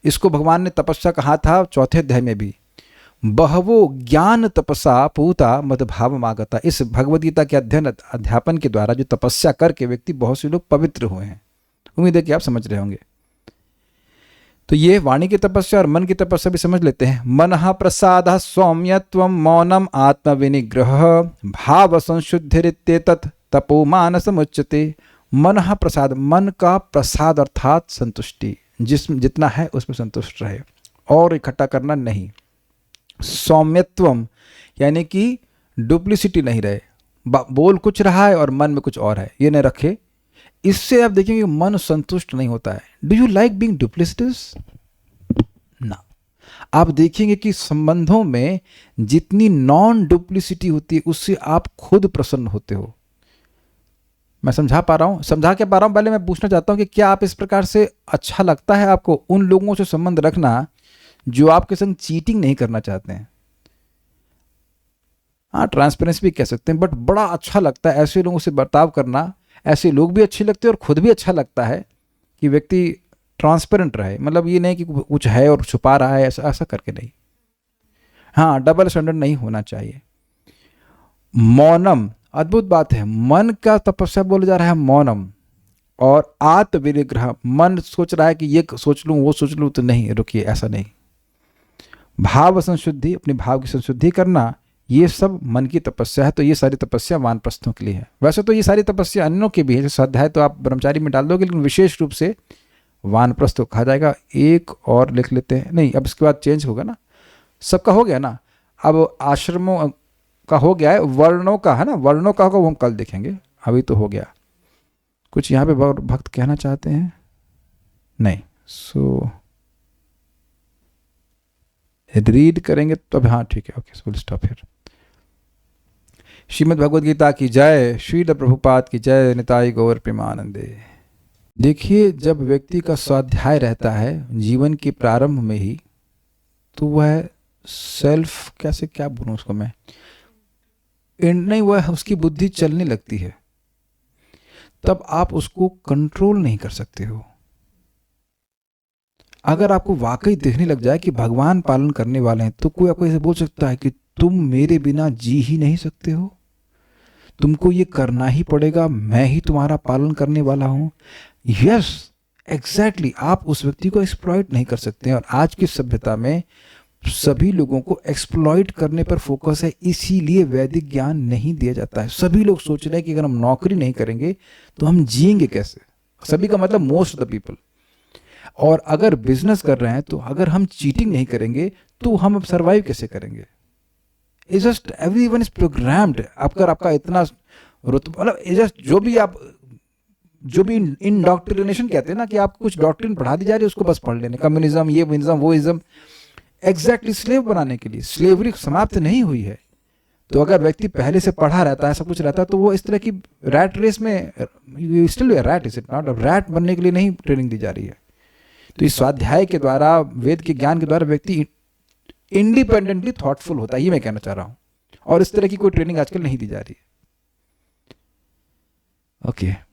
इसको भगवान ने तपस्या कहा था 4थे अध्याय में भी, बहवो ज्ञान तपसा पूता मद भाव मागता। इस भगवद गीता के अध्यापन के द्वारा जो तपस्या करके व्यक्ति, बहुत से लोग पवित्र हुए हैं। उम्मीद है कि आप समझ रहे होंगे। तो ये वाणी की तपस्या और मन की तपस्या भी समझ लेते हैं। मनः प्रसाद सौम्यत्वम मौनम आत्मविनिग्रह भाव संशुद्धिरित्येतत् तपो मानसमुच्यते। मनः प्रसाद, मन का प्रसाद अर्थात संतुष्टि, जितना है उसमें संतुष्ट रहे और इकट्ठा करना नहीं। सौम्यत्वम यानी कि डुप्लिसिटी नहीं रहे, बोल कुछ रहा है और मन में कुछ और है, ये नहीं रखे। इससे आप देखेंगे मन संतुष्ट नहीं होता है। Do you like being duplicitous? ना। आप देखेंगे कि संबंधों में जितनी नॉन डुप्लिसिटी होती है उससे आप खुद प्रसन्न होते हो। मैं समझा क्या पा रहा हूं? पहले मैं पूछना चाहता हूं कि क्या आप इस प्रकार से अच्छा लगता है आपको उन लोगों से संबंध रखना जो आपके संग चीटिंग नहीं करना चाहते हैं? हाँ, ट्रांसपेरेंसी भी कह सकते हैं, बट बड़ा अच्छा लगता है ऐसे लोगों से बर्ताव करना। ऐसे लोग भी अच्छे लगते हैं और खुद भी अच्छा लगता है कि व्यक्ति ट्रांसपेरेंट रहे। मतलब ये नहीं कि कुछ है और छुपा रहा है, ऐसा करके नहीं। हाँ, डबल स्टैंडर्ड नहीं होना चाहिए। मौनम, अद्भुत बात है, मन का तपस्या बोला जा रहा है मौनम। और आत्मविनिग्रह, मन सोच रहा है कि ये सोच लूँ वो सोच लूँ, तो नहीं, रुकिए, ऐसा नहीं। भाव संशुद्धि, अपने भाव की संशुद्धि करना, ये सब मन की तपस्या है। तो ये सारी तपस्या वानप्रस्थों के लिए है। वैसे तो ये सारी तपस्या अन्यों की भी है, स्वाध्याय तो आप ब्रह्मचारी में डाल दोगे, लेकिन विशेष रूप से वानप्रस्थ को कहा जाएगा। एक और लिख लेते हैं, नहीं अब इसके बाद चेंज होगा ना, सबका हो गया ना, अब आश्रमों का हो गया है, वर्णों का है ना, वर्णों का होगा वो हम कल देखेंगे, अभी तो हो गया। कुछ यहाँ पे भक्त कहना चाहते हैं? नहीं। सो रीड करेंगे तो अब हाँ ठीक है, okay, so will stop here. Shrimad Bhagavad Gita की जय, श्रील प्रभुपाद की जय, निताई गौर प्रेमानंदे। देखिए, जब व्यक्ति का स्वाध्याय रहता है जीवन के प्रारंभ में ही, तो वह सेल्फ, कैसे क्या बोलूं उसको मैं, नहीं, वह उसकी बुद्धि चलने लगती है, तब आप उसको कंट्रोल नहीं कर सकते हो। अगर आपको वाकई देखने लग जाए कि भगवान पालन करने वाले हैं, तो कोई आपको ऐसे बोल सकता है कि तुम मेरे बिना जी ही नहीं सकते हो, तुमको ये करना ही पड़ेगा, मैं ही तुम्हारा पालन करने वाला हूं। यस, एग्जैक्टली, आप उस व्यक्ति को एक्सप्लॉइट नहीं कर सकते हैं। और आज की सभ्यता में सभी लोगों को एक्सप्लॉइट करने पर फोकस है, इसीलिए वैदिक ज्ञान नहीं दिया जाता है। सभी लोग सोच रहे हैं कि अगर हम नौकरी नहीं करेंगे तो हम जिएंगे कैसे। सभी का मतलब मोस्ट ऑफ द पीपल। और अगर बिजनेस कर रहे हैं तो अगर हम चीटिंग नहीं करेंगे तो हम अब सर्वाइव कैसे करेंगे। It's just everyone is programmed. आपका इतना मतलब जस्ट जो भी इंडॉक्ट्रिनेशन कहते हैं ना, कि आपको कुछ डॉक्ट्रिन पढ़ा दी जा रही है, उसको बस पढ़ लेने, कम्युनिज्म, ये इज्म, वो इज्म, एग्जैक्टली स्लेव बनाने के लिए। स्लेवरी समाप्त नहीं हुई है। तो अगर व्यक्ति पहले से पढ़ा रहता है, सब कुछ रहता है, तो वो इस तरह की रैट रेस में, you still a rat, is it not, rat बनने के लिए नहीं ट्रेनिंग दी जा रही है। तो इस स्वाध्याय के द्वारा, वेद के ज्ञान के द्वारा व्यक्ति इंडिपेंडेंटली थॉटफुल होता है, ये मैं कहना चाह रहा हूं। और इस तरह की कोई ट्रेनिंग आजकल नहीं दी जा रही है। ओके